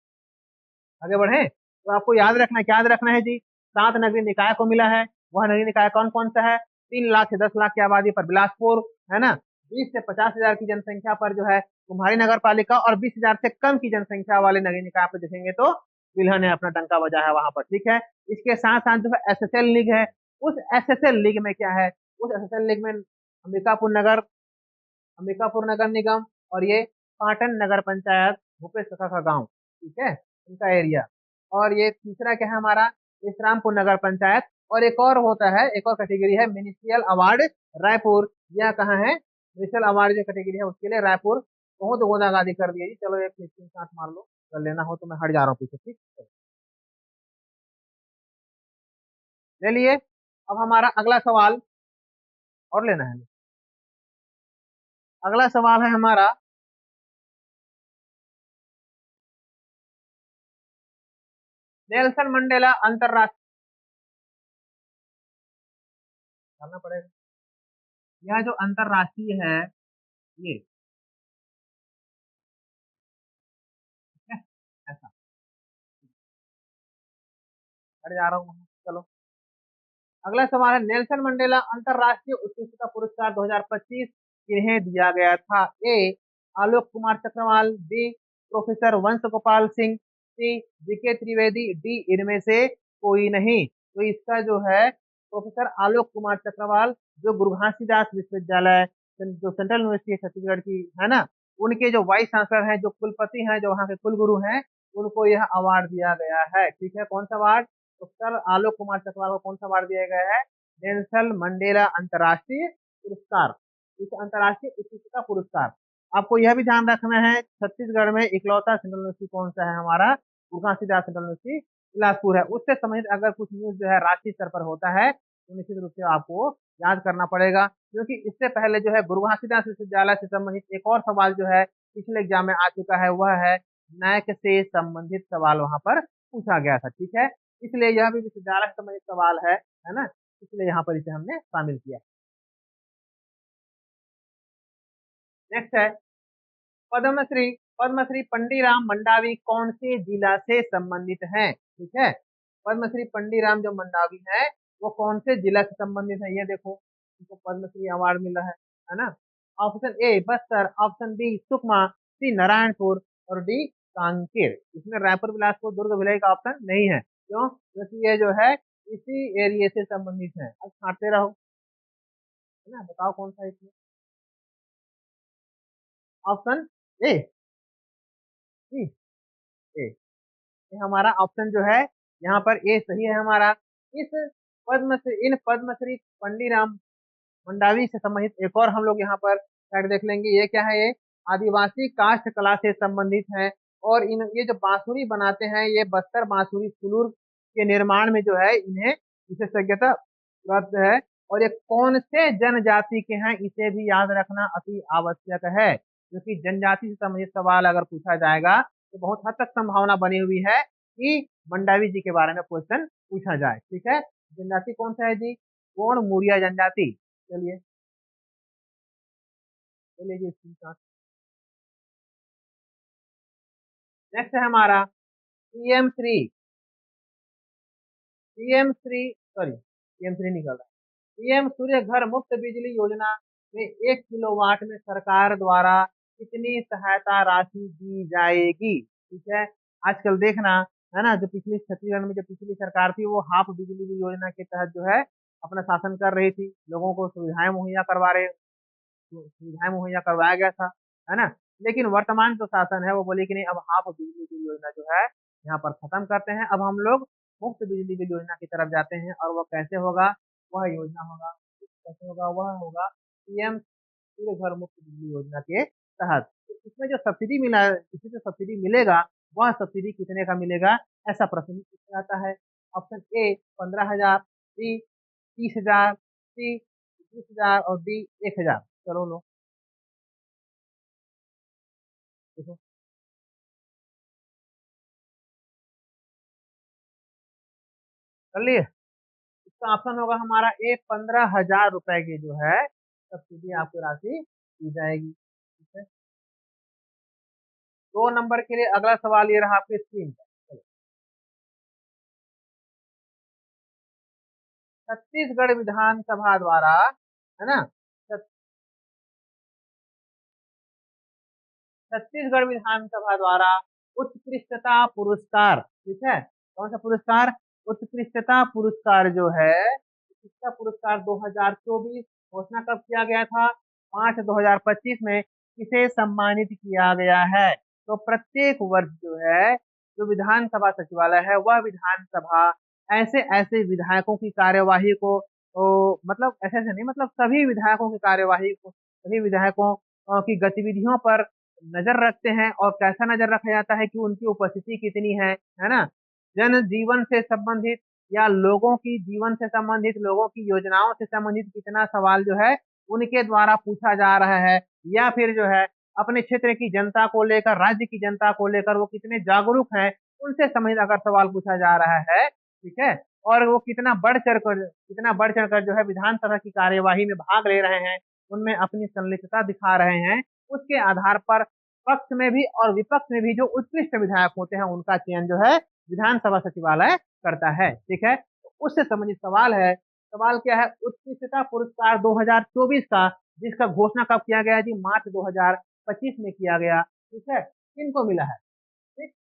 आगे बढ़े तो आपको याद रखना है, क्या याद रखना है जी? 7 नगरीय निकाय को मिला है। वह नगरीय निकाय कौन कौन सा है? 3 लाख से 10 लाख की आबादी पर बिलासपुर, है ना। 20 से 50,000 की जनसंख्या पर जो है कुम्हारी नगर पालिका, और 20,000 से कम की जनसंख्या वाले नगरीय निकाय पर देखेंगे तो बिल्हा ने अपना डंका बजाया है वहां पर। ठीक है, इसके साथ साथ जो है एसएसएल लीग है। उस एसएसएल लीग में क्या है? उस एसएसएल लीग में अंबिकापुर नगर अंबिकापुर नगर निगम और ये पाटन नगर पंचायत भूपेश का गांव, ठीक है, उनका एरिया। और ये तीसरा क्या है हमारा? विश्रामपुर नगर पंचायत। और एक और होता है, एक और कैटेगरी है मिनिस्ट्रियल अवार्ड रायपुर। यह कहाँ है? मिनिस्ट्रियल अवार्ड जो कैटेगरी है उसके लिए रायपुर। बहुत गोदागादी कर दिया जी। चलो एक निश्चित सांस मार लो, अगर लेना हो तो मैं हट जा रहा हूँ पीछे। ठीक, ले लिए। अब हमारा अगला सवाल और लेना है। अगला सवाल है हमारा नेल्सन मंडेला अंतरराष्ट्रीय, करना पड़ेगा। यह जो अंतरराष्ट्रीय है ये, ठीक है, ऐसा हट जा रहा हूँ। चलो अगला सवाल है नेल्सन मंडेला अंतरराष्ट्रीय उत्कृष्टता पुरस्कार 2025 किन्हें दिया गया था? ए आलोक कुमार चक्रवाल, बी प्रोफेसर वंश गोपाल सिंह, सी जीके त्रिवेदी, डी इनमें से कोई नहीं। तो इसका जो है प्रोफेसर आलोक कुमार चक्रवाल, जो गुरु घासीदास विश्वविद्यालय जो सेंट्रल यूनिवर्सिटी है छत्तीसगढ़ की, है ना, उनके जो वाइस चांसलर हैं, जो कुलपति हैं, जो वहाँ के कुलगुरु हैं, उनको यह अवार्ड दिया गया है। ठीक है, कौन सा अवार्ड? तो सर आलोक कुमार चक्रवाल को कौन सा अवार्ड दिया गया है? नेल्सन मंडेला अंतर्राष्ट्रीय पुरस्कार, इस अंतर्राष्ट्रीय उत्कृष्टता पुरस्कार। आपको यह भी ध्यान रखना है छत्तीसगढ़ में इकलौता सेंट्रल यूनिवर्सिटी कौन सा है? हमारा गुरघासीदास सेंट्रल यूनिवर्सिटी बिलासपुर है। उससे संबंधित अगर कुछ न्यूज जो है राष्ट्रीय स्तर पर होता है तो निश्चित रूप से आपको याद करना पड़ेगा, क्योंकि इससे पहले जो है गुरु घासीदास विश्वविद्यालय से संबंधित एक और सवाल जो है पिछले एग्जाम में आ चुका है, वह है नायक से संबंधित सवाल वहां पर पूछा गया था। ठीक है, इसलिए यह भी विश्वविद्यालय से संबंधित सवाल है ना, इसलिए यहाँ पर इसे हमने शामिल किया। नेक्स्ट है पद्मश्री। पद्मश्री पंडीराम मंडावी कौन से जिला से संबंधित है? ठीक है, पद्मश्री पंडीराम जो मंडावी है वो कौन से जिला से संबंधित है? ये देखो, उनको पद्मश्री अवार्ड मिला है ना। Option A Bastar, option B Sukma, C Narayanpur और डी कांकेर। इसमें रायपुर, बिलासपुर, दुर्ग, भिलाई का ऑप्शन नहीं है। क्यों? क्योंकि ये जो है इसी एरिया से संबंधित है। अब छांटते रहो, है ना, बताओ कौन सा है इसमें। ऑप्शन ए, सी, ए, ये हमारा ऑप्शन जो है यहाँ पर ए सही है हमारा। इस पद्मश्री, इन पद्मश्री पंडीराम मंडावी से संबंधित एक और हम लोग यहाँ पर फैक्ट देख लेंगे। ये क्या है? ये आदिवासी काष्ठ कला से संबंधित है। और इन ये जो बांसुरी बनाते हैं, ये बस्तर बांसुरी सुलूर के निर्माण में जो है इन्हें विशेषज्ञता प्राप्त है। और ये कौन से जनजाति के हैं, इसे भी याद रखना अति आवश्यक है, क्योंकि जनजाति से संबंधित सवाल अगर पूछा जाएगा तो बहुत हद तक संभावना बनी हुई है कि मंडावी जी के बारे में क्वेश्चन पूछा जाए। ठीक है, जनजाति कौन सा है जी? गोंड मुरिया जनजाति। चलिए चलिए जी इसके साथ नेक्स्ट है हमारा PM Shri. PM Shri, sorry PM Shri निकल रहा है। पीएम सूर्य घर मुफ्त बिजली योजना में 1 किलोवाट में सरकार द्वारा कितनी सहायता राशि दी जाएगी? ठीक है, आजकल देखना है ना, जो पिछली छत्तीसगढ़ में जो पिछली सरकार थी वो हाफ बिजली योजना के तहत जो है अपना शासन कर रही थी, लोगों को सुविधाएं मुहैया करवाया गया था, है ना। लेकिन वर्तमान जो शासन है वो बोले कि नहीं, अब हाफ बिजली बिल योजना जो है यहाँ पर खत्म करते हैं, अब हम लोग मुफ्त बिजली बिल योजना की तरफ जाते हैं। और वो कैसे होगा? वह योजना होगा, कैसे होगा? वह होगा पीएम सूर्य घर मुफ्त बिजली योजना के तहत। तो इसमें जो सब्सिडी मिला, इसमें जो सब्सिडी मिलेगा वह सब्सिडी कितने का मिलेगा, ऐसा प्रश्न पूछा जाता है। ऑप्शन ए 15,000, बी 30,000, सी 20,000 और डी 1,000। चलो लो देखो, कर लिए। इसका ऑप्शन होगा हमारा ए 15,000 रुपए की जो है सब्सिडी आपको राशि दी जाएगी। ठीक है, 2 नंबर के लिए अगला सवाल ये रहा आपकी स्क्रीन पर। चलो, छत्तीसगढ़ विधानसभा द्वारा, है ना, छत- छत्तीसगढ़ विधानसभा द्वारा उत्कृष्टता पुरस्कार, ठीक है, कौन सा पुरस्कार? उत्कृष्टता पुरस्कार जो है, उत्कृष्टता पुरस्कार 2024 घोषणा कब किया गया था? 5/2025 में किसे सम्मानित किया गया है? तो प्रत्येक वर्ष जो है जो विधानसभा सचिवालय है वह विधानसभा ऐसे ऐसे विधायकों की कार्यवाही को, तो मतलब ऐसे ऐसे नहीं, मतलब सभी विधायकों की कार्यवाही को, सभी विधायकों की गतिविधियों पर नजर रखते हैं। और कैसा नजर रखा जाता है कि उनकी उपस्थिति कितनी है ना, जन जीवन से संबंधित या लोगों की जीवन से संबंधित, लोगों की योजनाओं से संबंधित कितना सवाल जो है उनके द्वारा पूछा जा रहा है, या फिर जो है अपने क्षेत्र की जनता को लेकर, राज्य की जनता को लेकर वो कितने जागरूक हैं, उनसे संबंधित अगर सवाल पूछा जा रहा है, ठीक है, और वो कितना बढ़ चढ़कर जो है विधानसभा की कार्यवाही में भाग ले रहे हैं, उनमें अपनी संलिप्तता दिखा रहे हैं, उसके आधार पर पक्ष में भी और विपक्ष में भी जो उत्कृष्ट विधायक होते हैं उनका चयन जो है विधानसभा सचिवालय करता है। ठीक है, तो उससे संबंधित सवाल है। सवाल क्या है? उत्कृष्टता पुरस्कार 2024 का, जिसका घोषणा कब किया गया जी? मार्च 2025 में किया गया। ठीक है, किनको मिला है? ठीक,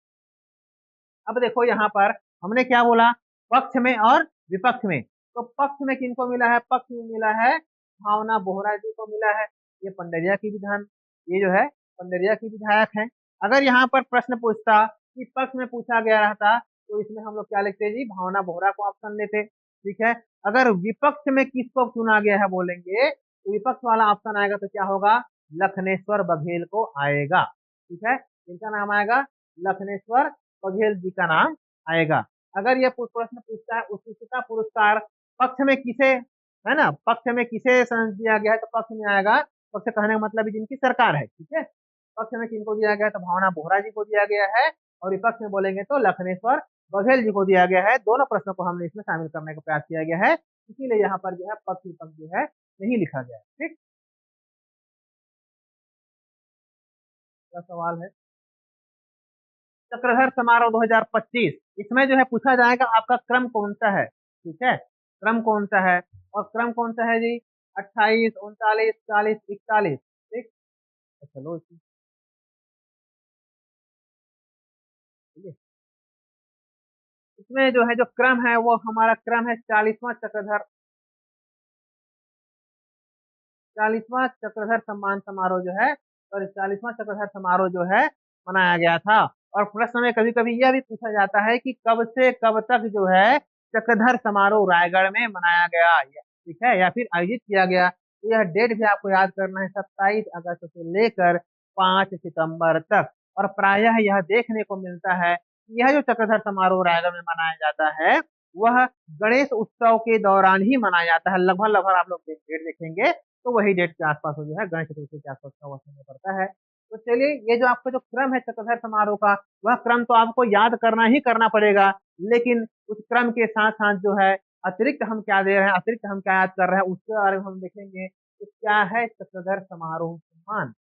अब देखो यहाँ पर हमने क्या बोला, पक्ष में और विपक्ष में। तो पक्ष में किनको मिला है? पक्ष में मिला है भावना बोहरा जी को मिला है। ये पंडरिया की विधान, ये जो है पंडरिया की विधायक है। अगर यहाँ पर प्रश्न पूछता कि पक्ष में पूछा गया रहता तो इसमें हम लोग क्या लिखते जी? भावना बोहरा को ऑप्शन लेते। ठीक है, अगर विपक्ष में किसको चुना गया है बोलेंगे तो विपक्ष वाला ऑप्शन आएगा तो क्या होगा? लखनेश्वर बघेल को आएगा। ठीक है, इनका नाम आएगा लखनेश्वर बघेल जी का नाम आएगा। अगर यह प्रश्न पूछता है उत्कृष्टता पुरस्कार पक्ष में किसे, है ना, पक्ष में किसे दिया गया है, तो पक्ष में आएगा, पक्ष कहने का मतलब जिनकी सरकार है। ठीक है, पक्ष में किनको दिया गया है तो भावना बोहरा जी को दिया गया है। और विपक्ष में बोलेंगे तो लखनेश्वर बघेल जी को दिया गया है। दोनों प्रश्नों को हमने इसमें शामिल करने का प्रयास किया गया है, इसीलिए यहाँ पर जो है पक्ष विपक्ष जो है नहीं लिखा गया है। ठीक, क्या सवाल है? चक्रधर समारोह 2025, इसमें जो है पूछा जाएगा आपका क्रम कौन सा है। ठीक है, क्रम कौन सा है, और क्रम कौन सा है जी? 28, 39, 40, 41। ठीक, तो चलो ठीक है। इसमें जो है जो क्रम है वो हमारा क्रम है 40वां चक्रधर सम्मान समारोह जो है, और 40वां चक्रधर समारोह जो है मनाया गया था। और प्रश्न में कभी कभी यह भी पूछा जाता है कि कब से कब तक जो है चक्रधर समारोह रायगढ़ में मनाया गया, ठीक है, या फिर आयोजित किया गया। तो यह डेट भी आपको याद करना है, 27 अगस्त से लेकर 5 सितंबर तक। और प्रायः यह देखने को मिलता है कि यह जो चक्रधर समारोह रायगढ़ में मनाया जाता है वह गणेश उत्सव के दौरान ही मनाया जाता है। लगभग लगभग आप लोग डेट देखेंगे तो वही डेट के आसपास जो है गणेश चतुर्थी के आसपास का वह समय पड़ता है। तो चलिए, ये जो आपका जो क्रम है चक्रधर समारोह का, वह क्रम तो आपको याद करना ही करना पड़ेगा। लेकिन उस क्रम के साथ साथ जो है अतिरिक्त हम क्या दे रहे हैं, अतिरिक्त हम क्या याद कर रहे हैं, उसके बारे में हम देखेंगे कि क्या है चक्रधर समारोह सम्मान।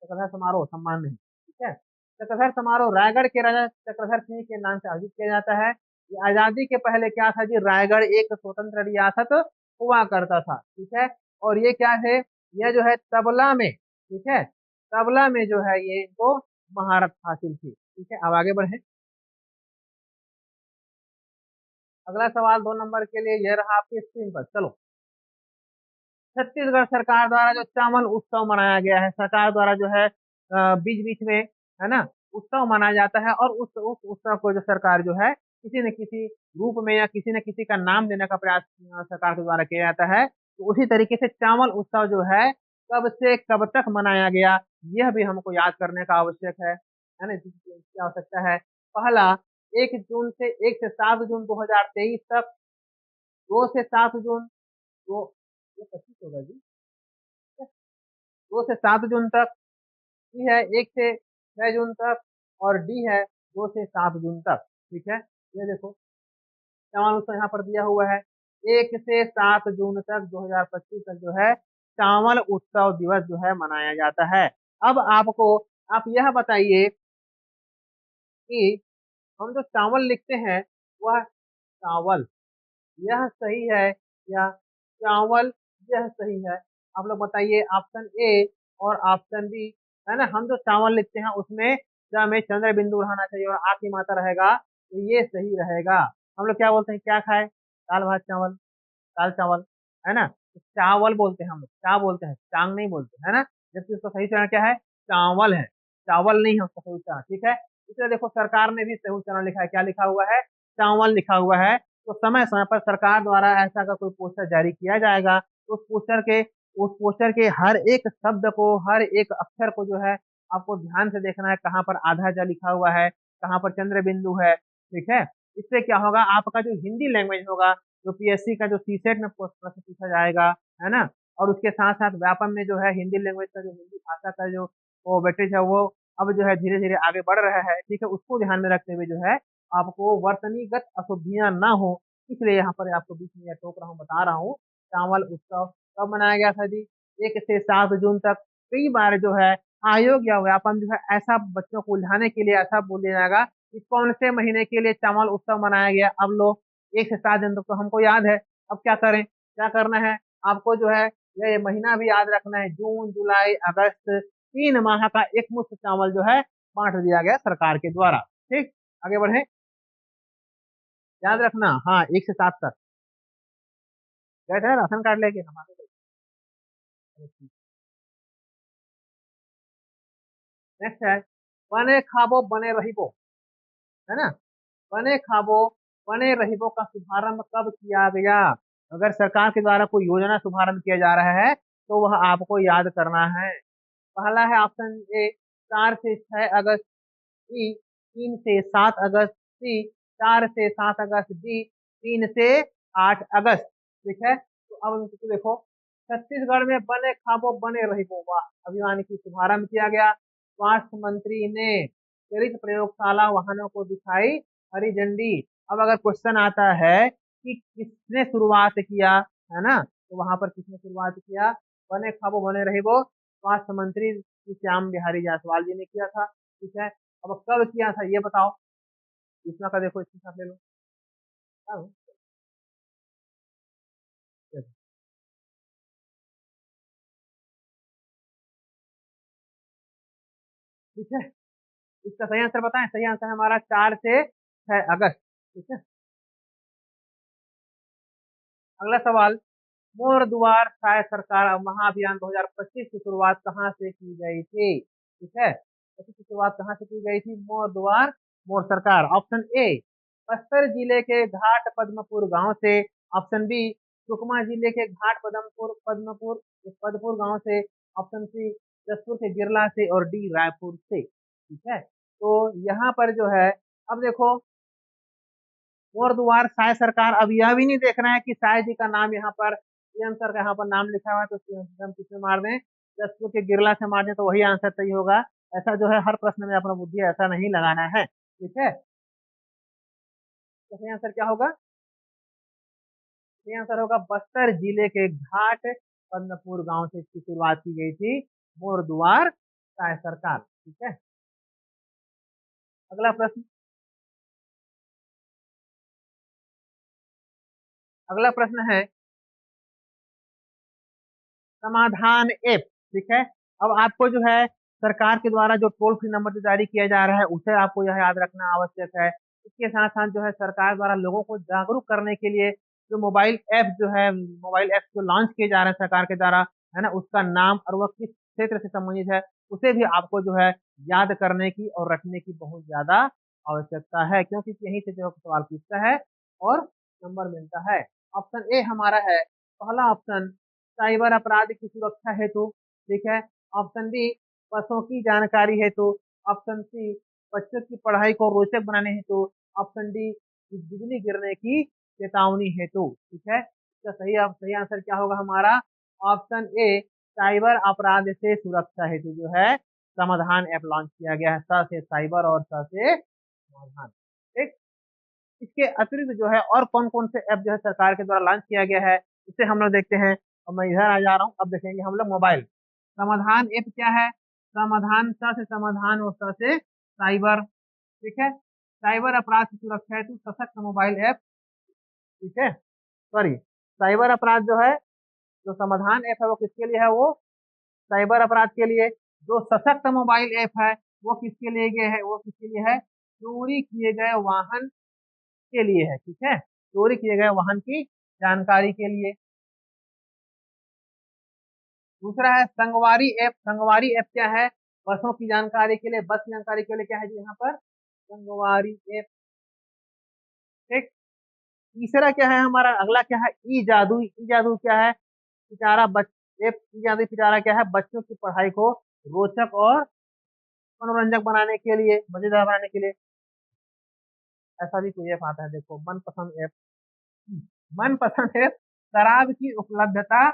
चक्रधर समारोह सम्मान नहीं, ठीक है। चक्रधर समारोह रायगढ़ के राजा चक्रधर सिंह के नाम से आयोजित किया जाता है। ये आजादी के पहले क्या था जी, रायगढ़ एक स्वतंत्र रियासत हुआ करता था। ठीक है, और ये क्या है, यह जो है तबला में, ठीक है, तबला में जो है ये इनको महारत हासिल थी। ठीक है, अब आगे बढ़े। अगला सवाल 2 नंबर के लिए यह रहा आपकी स्क्रीन पर, चलो। छत्तीसगढ़ सरकार द्वारा जो चावल उत्सव मनाया गया है, सरकार द्वारा जो है बीच बीच में, है ना, उत्सव मनाया जाता है। और उस उत्सव को जो सरकार जो है किसी न किसी रूप में या किसी न किसी का नाम देने का प्रयास सरकार के द्वारा किया जाता है। तो उसी तरीके से चावल उत्सव जो है कब से कब तक मनाया गया, यह भी हमको याद करने का आवश्यक है ना, इसकी आवश्यकता है। पहला, 1 जून से 1 से 7 जून 2023 तक। 2 से 7 जून, दो, ये 25 होगा जी। 2 से 7 जून तक। सी है 1 से 6 जून तक। और डी है 2 से 7 जून तक। ठीक है, ये देखो चावल उत्सव यहाँ पर दिया हुआ है। 1 से 7 जून तक 2025 तक जो है चावल उत्सव दिवस जो है मनाया जाता है। अब आपको, आप यह बताइए कि हम जो चावल लिखते हैं वह चावल यह सही है या चावल यह सही है? आप लोग बताइए, ऑप्शन ए और ऑप्शन बी, है ना। हम जो चावल लिखते हैं उसमें क्या में चंद्र बिंदु रहना चाहिए और आ की मात्रा रहेगा, तो ये सही रहेगा। हम लोग क्या बोलते हैं, क्या खाए? दाल भात चावल, दाल चावल, है ना। तो चावल बोलते हैं हम लोग, क्या बोलते हैं, चांग नहीं बोलते, है ना। जबकि उसका सही उच्चारण क्या है, चावल है, चावल नहीं है उसका सही उच्चारण। ठीक है, इसलिए देखो सरकार ने भी सही उच्चारण लिखा है, क्या लिखा हुआ है, चावल लिखा हुआ है। तो समय समय पर सरकार द्वारा ऐसा का कोई पोस्टर जारी किया जाएगा, तो उस पोस्टर के हर एक शब्द को, हर एक अक्षर को जो है आपको ध्यान से देखना है, कहाँ पर आधा जा लिखा हुआ है, कहाँ पर चंद्र बिंदु है। ठीक है, इससे क्या होगा, आपका जो हिंदी लैंग्वेज होगा, जो पीएससी का जो सीसेट में प्रश्न पूछा जाएगा, है ना, और उसके साथ साथ व्यापम में जो है हिंदी लैंग्वेज का, जो हिंदी भाषा का जो वो वेटेज है, वो अब जो है धीरे धीरे आगे बढ़ रहा है। ठीक है, उसको ध्यान में रखते हुए जो है आपको वर्तनीगत अशुद्धियां ना हो, इसलिए यहाँ पर आपको बीच में यह टोक रहा हूँ, बता रहा हूँ। चावल उत्सव कब मनाया गया था जी? 1 से 7 जून तक। कई बार जो है आयोग या व्यापम जो है ऐसा बच्चों को उलझाने के लिए ऐसा बोल दिया जाएगा कि कौन से महीने के लिए चावल उत्सव मनाया गया। अब लोग 1 से 7 दिन तक तो हमको याद है, अब क्या करें, क्या करना है आपको जो है, ये महीना भी याद रखना है, जून जुलाई अगस्त, 3 माह का एक मुश्त चावल जो है बांट दिया गया सरकार के द्वारा। ठीक, आगे बढ़े, याद रखना, हाँ 1 से 7 तक। गए थे राशन कार्ड लेके हमारे? नेक्स्ट है, बने खाबो बने रहिबो, है ना। बने खाबो बने रहिबो का शुभारंभ कब किया गया? अगर सरकार के द्वारा कोई योजना शुभारंभ किया जा रहा है तो वह आपको याद करना है। पहला है ऑप्शन ए, 4 से 6 अगस्त। बी, 3 से 7 अगस्त। सी, 4 से 7 अगस्त। डी, 3 से 8 अगस्त। ठीक है, तो अब इसको देखो, छत्तीसगढ़ में बने खाबो बने रहिबो वाह अभियान की शुभारंभ किया गया। स्वास्थ्य मंत्री ने चलित प्रयोगशाला वाहनों को दिखाई हरी झंडी। अब अगर क्वेश्चन आता है कि किसने शुरुआत किया, है ना, तो वहां पर किसने शुरुआत किया? बने खाबो बने रहिबो, स्वास्थ्य मंत्री श्री श्याम बिहारी जायसवाल जी ने किया था। ठीक है, अब कब किया था ये बताओ, इसमें का देखो, इसके साथ ले लो। हाँ, ठीक है, इसका सही आंसर बताएं। सही आंसर है हमारा 4 से 6 अगस्त। ठीक है, अगला सवाल, मोर दुआर साय सरकार महाअभियान 2025 की शुरुआत कहाँ से की गई थी? ठीक है, इसकी शुरुआत कहाँ से की गई थी? मोर दुआर मोर सरकार। ऑप्शन ए बस्तर जिले के घाट पद्मपुर गांव से। ऑप्शन बी सुकमा जिले के घाट पद्मपुर पद्मपुर पदपुर गांव से। ऑप्शन सी जसपुर के गिरला से। और डी रायपुर से। ठीक है, तो यहाँ पर जो है, अब देखो, मोर दुआर साय सरकार, अब यह भी नहीं देख रहे हैं कि साय जी का नाम यहाँ पर सीएम सर का यहाँ पर नाम लिखा हुआ है, तो हम किसमें मार दें? जसपुर के गिरला से मार दें तो वही आंसर सही होगा। ऐसा जो है हर प्रश्न में अपना बुद्धि ऐसा नहीं लगाना है। ठीक है, तो सही आंसर क्या होगा? सही आंसर होगा बस्तर जिले के घाट पद्मपुर गांव से इसकी शुरुआत की गई थी, मोर दुआर साय सरकार। ठीक है, अगला प्रश्न। अगला प्रश्न है समाधान ऐप। ठीक है, अब आपको जो है सरकार के द्वारा जो टोल फ्री नंबर जो जारी किया जा रहा है उसे आपको यह याद रखना आवश्यक है। इसके साथ साथ जो है सरकार द्वारा लोगों को जागरूक करने के लिए जो मोबाइल ऐप जो है, मोबाइल ऐप जो लॉन्च किए जा रहे हैं सरकार के द्वारा, है ना, उसका नाम और वह किस क्षेत्र से संबंधित है उसे भी आपको जो है याद करने की और रखने की बहुत ज्यादा आवश्यकता है, क्योंकि यहीं से जो सवाल पूछता है और नंबर मिलता है। ऑप्शन ए हमारा है, पहला ऑप्शन साइबर अपराध की सुरक्षा हेतु। ठीक है, ऑप्शन बी बसों की जानकारी हेतु। ऑप्शन सी बच्चों की पढ़ाई को रोचक बनाने हेतु। ऑप्शन डी बिजली गिरने की चेतावनी हेतु। ठीक है, इसका सही आंसर क्या होगा हमारा? ऑप्शन ए साइबर अपराध से सुरक्षा हेतु जो है समाधान ऐप लॉन्च किया गया है। स से साइबर और स से समाधान। ठीक, इसके अतिरिक्त जो है और कौन कौन से ऐप जो है सरकार के द्वारा लॉन्च किया गया है उसे हम लोग देखते हैं। अब मैं इधर आ जा रहा हूँ, अब देखेंगे हम लोग मोबाइल समाधान ऐप क्या है। समाधान स से समाधान और स से साइबर। ठीक है, साइबर अपराध की सुरक्षा हेतु सशक्त मोबाइल ऐप। ठीक है, सॉरी, साइबर अपराध जो है, जो समाधान ऐप है वो किसके लिए है? वो साइबर अपराध के लिए। जो सशक्त मोबाइल ऐप है वो किसके लिए गए है? वो किसके लिए है? चोरी किए गए वाहन के लिए है। ठीक है, चोरी किए गए वाहन की जानकारी के लिए। दूसरा है संगवारी ऐप। संगवारी ऐप क्या है? बसों की जानकारी के लिए, बस की जानकारी के लिए क्या है जी यहाँ पर? संगवारी ऐप। ठीक, तीसरा क्या है हमारा? अगला क्या है? ई जादू। ई जादू क्या है? पिटारा बच ऐप। ई जादू पिटारा क्या है? बच्चों की पढ़ाई को रोचक और मनोरंजक बनाने के लिए, मजेदार बनाने के लिए। ऐसा भी कोई ऐप आता है, देखो, मनपसंद ऐप। मनपसंद ऐप शराब की उपलब्धता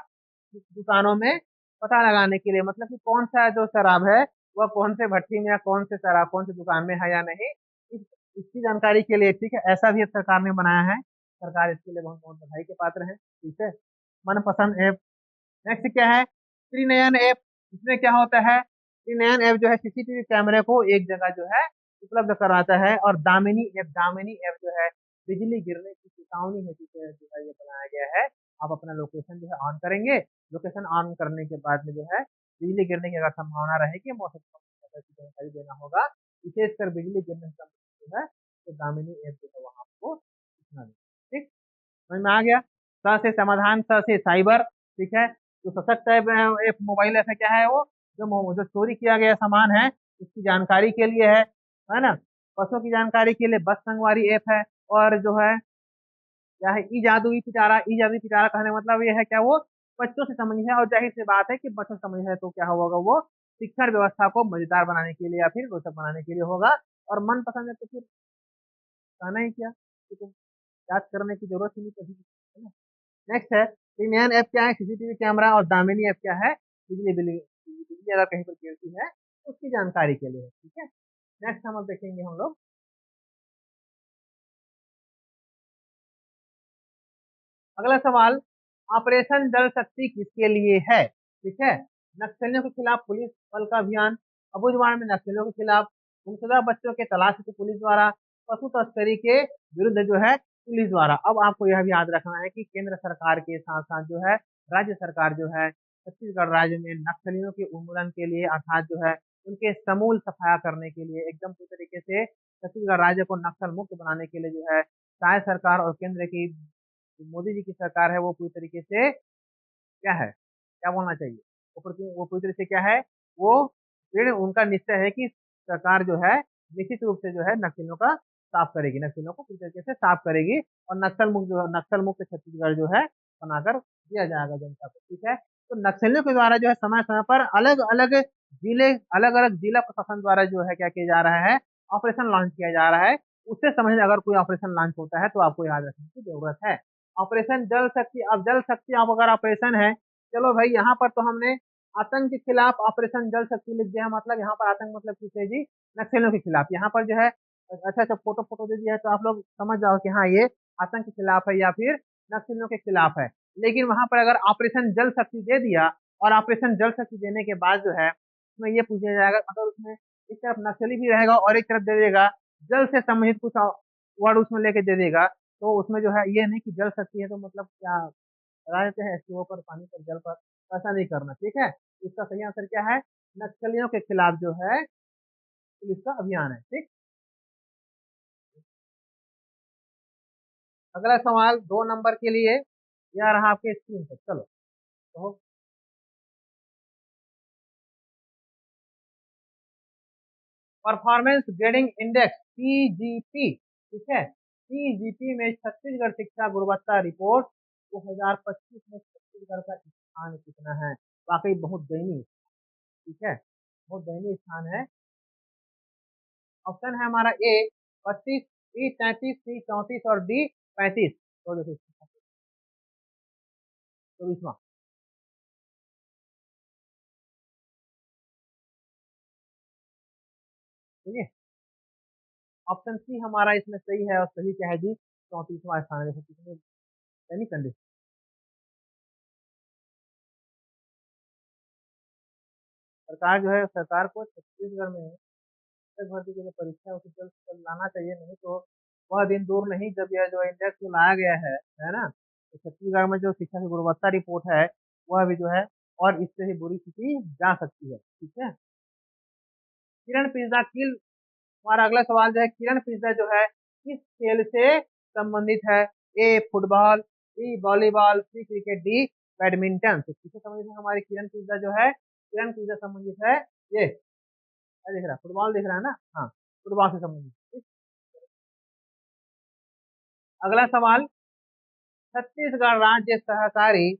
दुकानों में पता लगाने के लिए, मतलब कि कौन सा जो शराब है वह कौन से भट्टी में या कौन से शराब कौन से दुकान में है या नहीं, इस, इसकी जानकारी के लिए। ठीक है, ऐसा भी एक सरकार ने बनाया है, सरकार इसके लिए बहुत बहुत बधाई के पात्र है। ठीक है, मनपसंद ऐप। नेक्स्ट क्या है? त्रिनयन ऐप। इसमें क्या होता है? त्रिनयन ऐप जो है सीसीटीवी कैमरे को एक जगह जो है उपलब्ध कराता है। और दामिनी ऐप, दामिनी ऐप जो है बिजली गिरने की चेतावनी हेतु जो है ये बनाया गया है। आप अपना लोकेशन जो है ऑन करेंगे, लोकेशन ऑन करने के बाद में जो है बिजली गिरने की अगर संभावना रहेगी, मौसम की जानकारी देना होगा, विशेषकर बिजली गिरने से संबंधित जो है, तो दामिनी ऐप जो है वहाँ आपको सूचना देगी। ठीक, समझ में आ गया? स से समाधान, स से साइबर। ठीक है, जो सशक्त ऐप ऐप मोबाइल ऐप है क्या है? वो जो चोरी किया गया सामान है उसकी जानकारी के लिए है ना। बसों की जानकारी के लिए बस संगवारी ऐप है। और जो है क्या है? ई जादू ई पिटारा। ई जादू ई पिटारा कहने का मतलब ये है क्या? वो बच्चों से संबंधित है, और जाहिर सी बात है कि बच्चों से संबंधित है तो क्या होगा? वो शिक्षण व्यवस्था को मजेदार बनाने के लिए या फिर रोचक बनाने के लिए होगा। और मनपसंद है तो फिर कहना ही क्या, ठीक है, याद करने की जरूरत ही नहीं पड़ेगी, है ना। नेक्स्ट है नैन ऐप क्या है? CCTV camera. और दामिनी ऐप क्या है? बिजली बिजली बिजली अगर कहीं पर गिरती है तो उसकी जानकारी के लिए। ठीक है, नेक्स्ट हम अब देखेंगे हम लोग अगला सवाल, ऑपरेशन जल शक्ति किसके लिए है? ठीक है, नक्सलियों के खिलाफ पुलिस बल का अभियान, अबुझमाड़ में नक्सलियों के खिलाफ, गुमशुदा बच्चों के तलाश हेतु पुलिस द्वारा, पशु तस्करी के विरुद्ध जो है पुलिस द्वारा। अब आपको यह भी याद रखना है कि केंद्र सरकार के साथ साथ जो है राज्य सरकार जो है छत्तीसगढ़ राज्य में नक्सलियों के उन्मूलन के लिए अर्थात जो है उनके समूल सफाया करने के लिए एकदम पूरी तरीके से छत्तीसगढ़ राज्य को नक्सल मुक्त बनाने के लिए जो है राज्य सरकार और केंद्र की मोदी जी की सरकार है वो पूरी तरीके से क्या है, क्या बोलना चाहिए, वो पूरी तरीके से क्या है, वो दृढ़ उनका निश्चय है कि सरकार जो है निश्चित रूप से जो है नक्सलियों का साफ करेगी, नक्सलियों को पूरी तरीके से साफ करेगी और नक्सल मुक्त छत्तीसगढ़ जो है बनाकर दिया जाएगा जनता को। ठीक है, तो नक्सलियों के द्वारा जो है समय समय पर अलग अलग जिला प्रशासन द्वारा जो है क्या किया जा रहा है, ऑपरेशन लॉन्च किया जा रहा है। उससे समझ अगर कोई ऑपरेशन लॉन्च होता है तो आपको याद रखने की जरूरत है। ऑपरेशन जल शक्ति, अब जल शक्ति आप अगर ऑपरेशन है, चलो भाई यहाँ पर तो हमने आतंक के खिलाफ ऑपरेशन जल शक्ति लिख दिया, मतलब यहाँ पर आतंक मतलब किसे जी, नक्सलियों के खिलाफ। यहाँ पर जो है अच्छा अच्छा फोटो फोटो दे दिया है तो आप लोग समझ जाओ कि हाँ ये आतंक के खिलाफ है या फिर नक्सलियों के खिलाफ है। लेकिन वहां पर अगर ऑपरेशन जल शक्ति दे दिया और ऑपरेशन जल शक्ति देने के बाद जो है उसमें ये पूछा जाएगा, अगर उसमें एक तरफ नक्सली भी रहेगा और एक तरफ दे देगा जल से संबंधित कुछ वर्ड उसमें लेके दे देगा, तो उसमें जो है ये नहीं कि जल शक्ति है तो मतलब क्या लगा देते हैं एसटीओ पर, पानी पर, जल पर, ऐसा नहीं करना। ठीक है, इसका सही आंसर क्या है, नक्सलियों के खिलाफ जो है पुलिस का अभियान है। ठीक, अगला सवाल 2 नंबर के लिए यह रहा आपके स्क्रीन पर, चलो तो परफॉर्मेंस ग्रेडिंग इंडेक्स पीजीपी, ठीक है, पीजीपी में छत्तीसगढ़ शिक्षा गुणवत्ता रिपोर्ट 2025 में छत्तीसगढ़ का स्थान कितना है? वाकई बहुत दयनीय, ठीक है, बहुत दयनीय स्थान है। ऑप्शन है हमारा ए 32, बी 33, सी 34 और डी 35। तो देखो 24वां। ठीक है, ऑप्शन सी हमारा इसमें सही है और सही क्या है जी, 34वां स्थान है। देखो कितने यानी कंडीशन, सरकार जो है सरकार को छत्तीसगढ़ में शिक्षक भर्ती की जो परीक्षा है उसे जल्द से जल्द लाना चाहिए, नहीं तो वह दिन दूर नहीं जब यह जो इंडेक्स जो लाया गया है ना, तो छत्तीसगढ़ में जो शिक्षा की गुणवत्ता रिपोर्ट है वह भी जो है और इससे ही बुरी स्थिति जा सकती है। ठीक है, किरण पिज्जा किल, हमारा अगला सवाल जो है किरण पिज्जा जो है किस खेल से संबंधित है? ए फुटबॉल, बी वॉलीबॉल, सी क्रिकेट, डी बैडमिंटन। तो किससे संबंधित है हमारी किरण पिज्जा जो है, किरण पिज्जा संबंधित है ये क्या दिख रहा है, फुटबॉल दिख रहा है ना, हाँ फुटबॉल से संबंधित। अगला सवाल, छत्तीसगढ़ राज्य सहकारी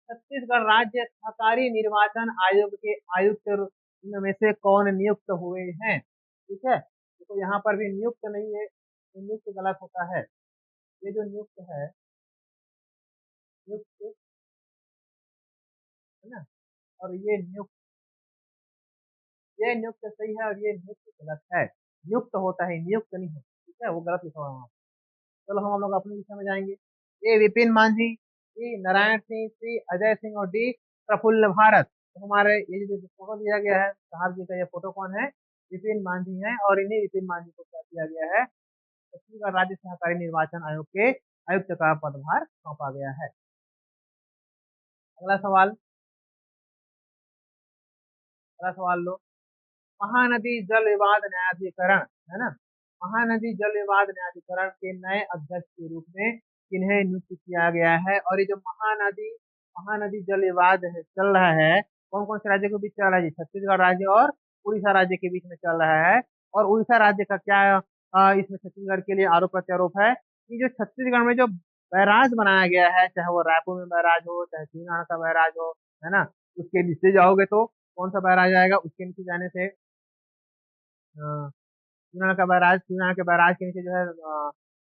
छत्तीसगढ़ राज्य सहकारी निर्वाचन आयोग के आयुक्त में से कौन नियुक्त हुए हैं? ठीक है, तो यहाँ पर भी नियुक्त नहीं है, तो नियुक्त गलत होता है। ये जो नियुक्त है, नियुक्त है ना, और ये नियुक्त सही है और ये नियुक्त गलत है। नियुक्त होता है, नियुक्त नहीं होता। ठीक है, वो गलत लिखा हुआ है वहाँ। चलो हम लोग अपने विषय में जाएंगे। ए विपिन मांझी, सी नारायण सिंह, सी अजय सिंह और डी प्रफुल्ल भारत। तो हमारे ये जो फोटो दिया गया है साहब जी का, ये फोटो कौन है, विपिन मांझी है और इन्हीं विपिन मांझी को क्या किया गया है, छत्तीसगढ़ राज्य सहकारी निर्वाचन आयोग के आयुक्त का पदभार सौंपा गया है। अगला सवाल, अगला सवाल लो, महानदी जल विवाद न्यायाधिकरण है ना, महानदी जल विवाद न्यायाधिकरण के नए अध्यक्ष के रूप में किन्हें नियुक्त किया गया है? और ये जो महानदी जल विवाद चल रहा है, कौन कौन से राज्य के बीच चल रहा है जी, छत्तीसगढ़ राज्य और उड़ीसा राज्य के बीच में चल रहा है। और उड़ीसा राज्य का क्या इसमें छत्तीसगढ़ के लिए आरोप प्रत्यारोप है कि जो छत्तीसगढ़ में जो बैराज बनाया गया है, चाहे वो रायपुर में बैराज हो चाहे सीनाड़ का बैराज हो, है ना, उसके नीचे जाओगे तो कौन सा बैराज आएगा, उसके नीचे जाने से चूना के बैराज के नीचे जो है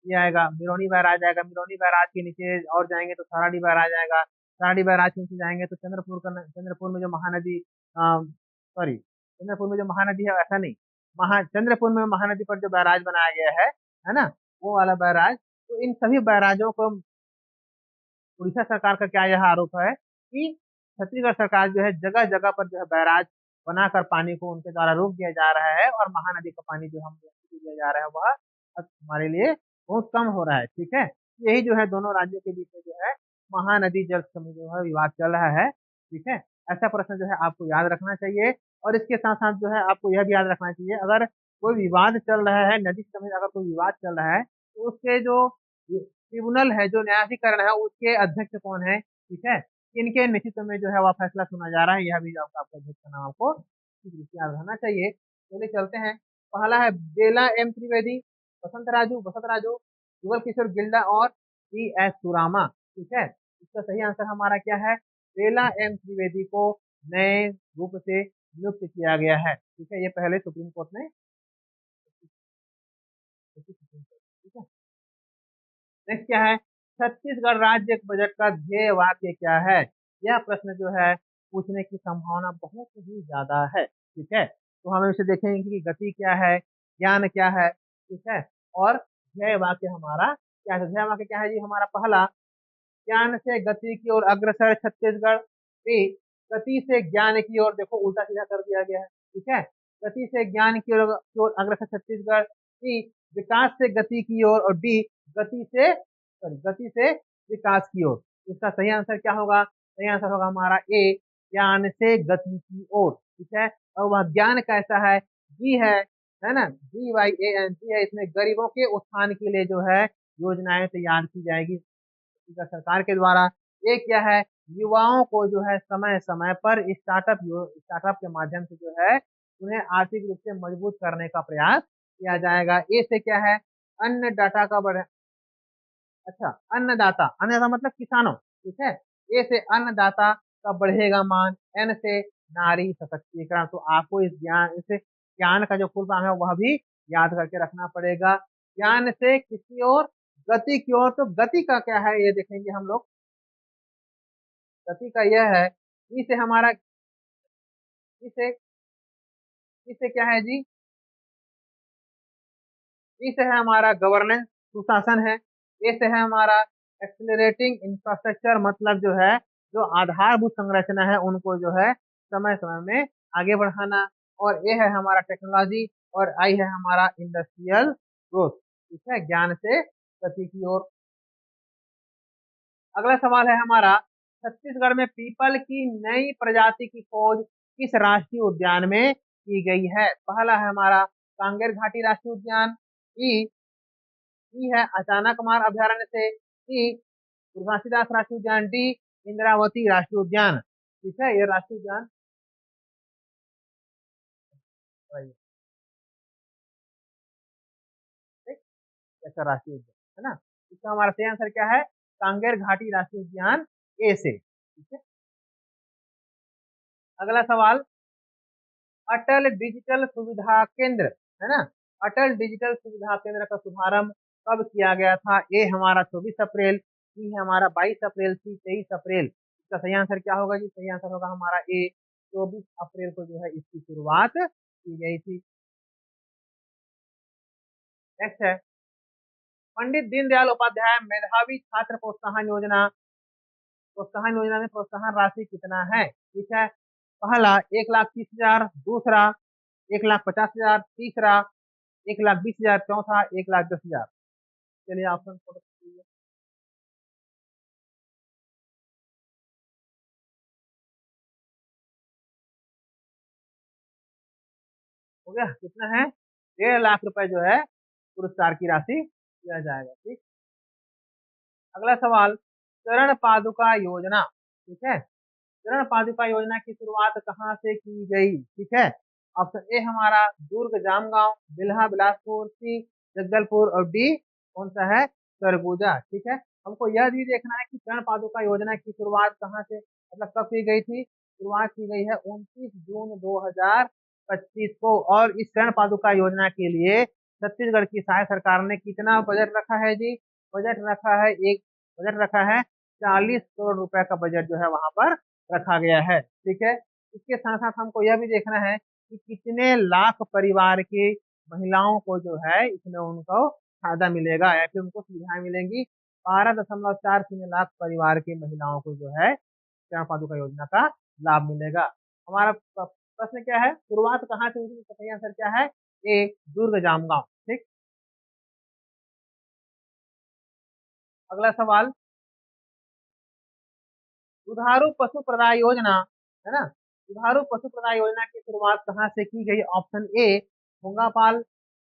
ये आएगा मिरौनी बैराज आएगा, मिरौनी बैराज के नीचे और जाएंगे तो साराडी बैराज आएगा, साराडी बैराज के नीचे जाएंगे तो चंद्रपुर में जो महानदी, सॉरी चंद्रपुर में जो महानदी है ऐसा नहीं, चंद्रपुर में महानदी पर जो बैराज बनाया गया है ना, वो वाला बैराज। तो इन सभी बैराजों को उड़ीसा सरकार का क्या यह आरोप है कि छत्तीसगढ़ सरकार जो है जगह जगह पर जो है बैराज बनाकर पानी को उनके द्वारा रोक दिया जा रहा है, और महानदी का पानी जो हम दिया जा रहा है वह अब हमारे लिए बहुत कम हो रहा है। ठीक है, यही जो है दोनों राज्यों के बीच में जो है महानदी जल संबंधी जो है विवाद चल रहा है। ठीक है, ऐसा प्रश्न जो है आपको याद रखना चाहिए। और इसके साथ साथ जो है आपको यह भी याद रखना चाहिए, अगर कोई विवाद चल रहा है नदी समेत, अगर कोई विवाद चल रहा है तो उसके जो ट्रिब्यूनल है, जो न्यायाधिकरण है, उसके अध्यक्ष कौन है। ठीक है, इनके नेतृत्व में जो है वह फैसला सुना जा रहा है, यह भी आपका अध्यक्ष का नाम आपको याद रहना चाहिए। चलिए चलते हैं। पहला है बेला एम त्रिवेदी, बसंत राजू, युगल किशोर गिल्डा और टी एस सुरामा। ठीक है, इसका सही आंसर हमारा क्या है, बेला एम त्रिवेदी को नए रूप से नियुक्त किया गया है। ठीक है, ये पहले सुप्रीम कोर्ट में। ठीक है, नेक्स्ट क्या है, छत्तीसगढ़ राज्य बजट का ध्येय वाक्य क्या है। यह प्रश्न जो है पूछने की संभावना बहुत ही ज्यादा है। ठीक है, तो हम इसे देखेंगे कि गति क्या है, ज्ञान क्या है। ठीक है, और ध्येय वाक्य हमारा क्या है। ध्येय वाक्य क्या है जी, हमारा पहला, ज्ञान से गति की ओर अग्रसर छत्तीसगढ़। बी, गति से ज्ञान की ओर, देखो उल्टा सीधा कर दिया गया है। ठीक है, गति से ज्ञान की ओर अग्रसर छत्तीसगढ़। सी, विकास से गति की ओर। और डी, गति से विकास की ओर। इसका सही आंसर क्या होगा, सही आंसर होगा हमारा ए, ज्ञान से गति की ओर। ठीक है, और वह ज्ञान कैसा है, जी है ना, GYAN जी है। इसमें गरीबों के उत्थान के लिए जो है योजनाएं तैयार की जाएगी छत्तीसगढ़ सरकार के द्वारा। ये क्या है, युवाओं को जो है समय समय पर स्टार्टअप के माध्यम से जो है उन्हें आर्थिक रूप से मजबूत करने का प्रयास किया जाएगा। ए से क्या है, अन्न डाटा का बढ़, अच्छा अन्नदाता मतलब किसानों। ठीक है, ए से अन्नदाता का बढ़ेगा मान। एन से नारी सशक्तिकरण। तो आपको इस ज्ञान का जो फुल फॉर्म है वह भी याद करके रखना पड़ेगा। ज्ञान से किसी और, गति की ओर। तो गति का क्या है ये देखेंगे हम लोग। गति का यह है, इसे हमारा, इसे इसे क्या है जी, इसे है हमारा गवर्नेंस, सुशासन है। इसे है हमारा एक्सेलरेटिंग इंफ्रास्ट्रक्चर, मतलब जो है जो आधारभूत संरचना है उनको जो है समय समय में आगे बढ़ाना। और ये है हमारा टेक्नोलॉजी। और आई है हमारा इंडस्ट्रियल ग्रोथ। ठीक है, ज्ञान से गति की ओर। अगला सवाल है हमारा, छत्तीसगढ़ में पीपल की नई प्रजाति की खोज किस राष्ट्रीय उद्यान में की गई है। पहला है हमारा कांगेर घाटी राष्ट्रीय उद्यान। ई ई है अचानक मार अभ्यारण्य से। ई घासीदास राष्ट्रीय उद्यान। डी इंद्रावती राष्ट्रीय उद्यान। ठीक है, ये राष्ट्रीय उद्यान ऐसा राष्ट्रीय उद्यान है ना। इसका हमारा सही आंसर क्या है, कांगेर घाटी राष्ट्रीय उद्यान, ए से। ठीक है, अगला सवाल, अटल डिजिटल सुविधा केंद्र है ना, अटल डिजिटल सुविधा केंद्र का शुभारंभ कब किया गया था। ए हमारा 24 अप्रैल। बी है हमारा 22 अप्रैल। सी 23 अप्रैल। इसका सही आंसर क्या होगा जी, सही आंसर होगा हमारा ए, 24 अप्रैल को जो है इसकी शुरुआत की गई थी। नेक्स्ट है, पंडित दीनदयाल उपाध्याय मेधावी छात्र प्रोत्साहन योजना में प्रोत्साहन राशि कितना है। ठीक है, पहला 1,30,000, दूसरा 1,50,000, तीसरा 1,20,000, चौथा 1,10,000। चलिए ऑप्शन को बताइए। हो गया, कितना है, 1,50,000 रुपए जो है पुरस्कार की राशि दिया जाएगा। ठीक, अगला सवाल, चरण पादुका योजना। ठीक है, चरण पादुका योजना की शुरुआत कहाँ से की गई। ठीक है, ऑप्शन ए हमारा दुर्ग जामगांव, बिल्हा बिलासपुर, सी जगदलपुर, और डी कौन सा है, सरगुजा। ठीक है, हमको यह भी देखना है कि चरण पादुका योजना की शुरुआत कहाँ से, मतलब कब की गई थी। शुरुआत की गई है 29 जून 2025 को। और इस चरण पादुका योजना के लिए छत्तीसगढ़ की सहाय सरकार ने कितना बजट रखा है जी, बजट रखा है एक, बजट रखा है 40 करोड़ रुपए का बजट जो है वहां पर रखा गया है। ठीक है, इसके साथ साथ हमको यह भी देखना है कि कितने लाख परिवार की महिलाओं को जो है इसमें उनको फायदा मिलेगा या फिर उनको सुविधाएं मिलेंगी। 12.40 लाख परिवार की महिलाओं को जो है चरण पादुका योजना का लाभ मिलेगा। हमारा प्रश्न क्या है, शुरुआत कहाँ से हुई थी? तो सही आंसर क्या है, ए दुर्ग जामगांव। ठीक, अगला सवाल, दुधारू पशु प्रदाय योजना, है ना, दुधारू पशु प्रदाय योजना की शुरुआत कहाँ से की गई? Option A Hongapal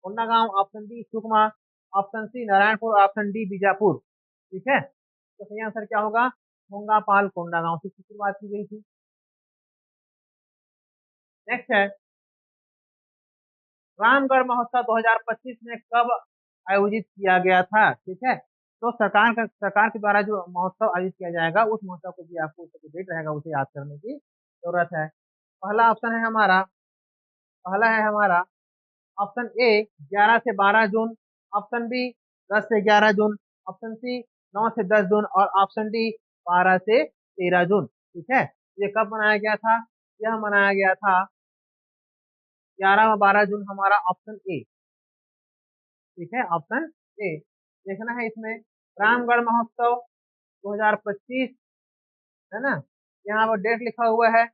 Kondagaon, option B Sukma, option C Narayanpur, option D Bijapur. ठीक है, तो सही आंसर क्या होगा, होंगापाल कोंडागांव से शुरुआत की गई थी। नेक्स्ट है, रामगढ़ महोत्सव 2025 में कब आयोजित किया गया था? ठीक है, तो सरकार के द्वारा जो महोत्सव आयोजित किया जाएगा उस महोत्सव को भी आपको उसका डेट रहेगा उसे याद करने की जरूरत है। पहला ऑप्शन है हमारा, पहला है हमारा ऑप्शन ए 11 से 12 जून, ऑप्शन बी 10 से 11 जून, ऑप्शन सी 9 से 10 जून और ऑप्शन डी 12 से 13 जून। ठीक है, ये कब मनाया गया था? यह मनाया गया था 11 व 12 जून, हमारा ऑप्शन ए। ठीक है, ऑप्शन ए देखना है इसमें, रामगढ़ महोत्सव 2025, है ना, यहाँ पर डेट लिखा हुआ है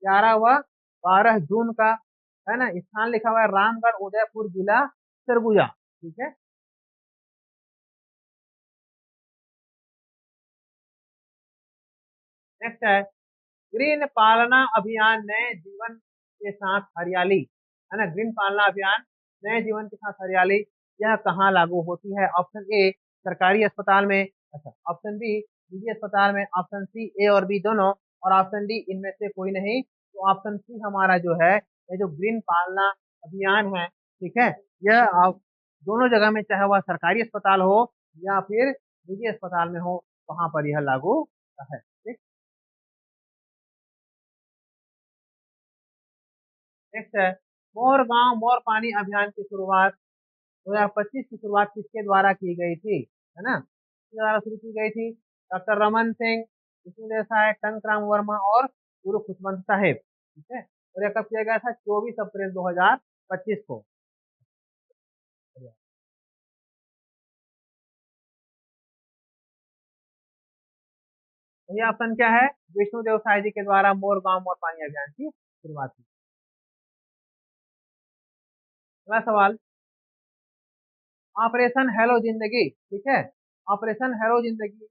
11 व 12 जून का, है ना, स्थान लिखा हुआ है रामगढ़ उदयपुर जिला सरगुजा। ठीक है, नेक्स्ट है, ग्रीन पालना अभियान नए जीवन के साथ हरियाली, है ना, ग्रीन पालना अभियान नए जीवन के साथ हरियाली, यह कहाँ लागू होती है? ऑप्शन ए सरकारी अस्पताल में, अच्छा, ऑप्शन बी निजी अस्पताल में, ऑप्शन सी ए और बी दोनों, और ऑप्शन डी इनमें से कोई नहीं। तो ऑप्शन सी हमारा जो है, ये जो ग्रीन पालना अभियान है, ठीक है, यह आप दोनों जगह में, चाहे वह सरकारी अस्पताल हो या फिर निजी अस्पताल में हो, वहां पर यह लागू है। ठीक, नेक्स्ट है, मोर गांव मोर पानी अभियान की शुरुआत 2025 की शुरुआत किसके द्वारा की गई थी? है ना, किसके द्वारा शुरू की गई थी? डॉक्टर रमन सिंह, विष्णु देसाई, टंकराम वर्मा और गुरु खुशवंत साहेब। ठीक है, और यह कब किया गया था? 24 अप्रैल 2025 को। तो ये ऑप्शन क्या है, विष्णु देव साय जी के द्वारा मोर गांव मोर पानी अभियान की शुरुआत की। अगला सवाल, ऑपरेशन हेलो जिंदगी, ठीक है, ऑपरेशन हेलो जिंदगी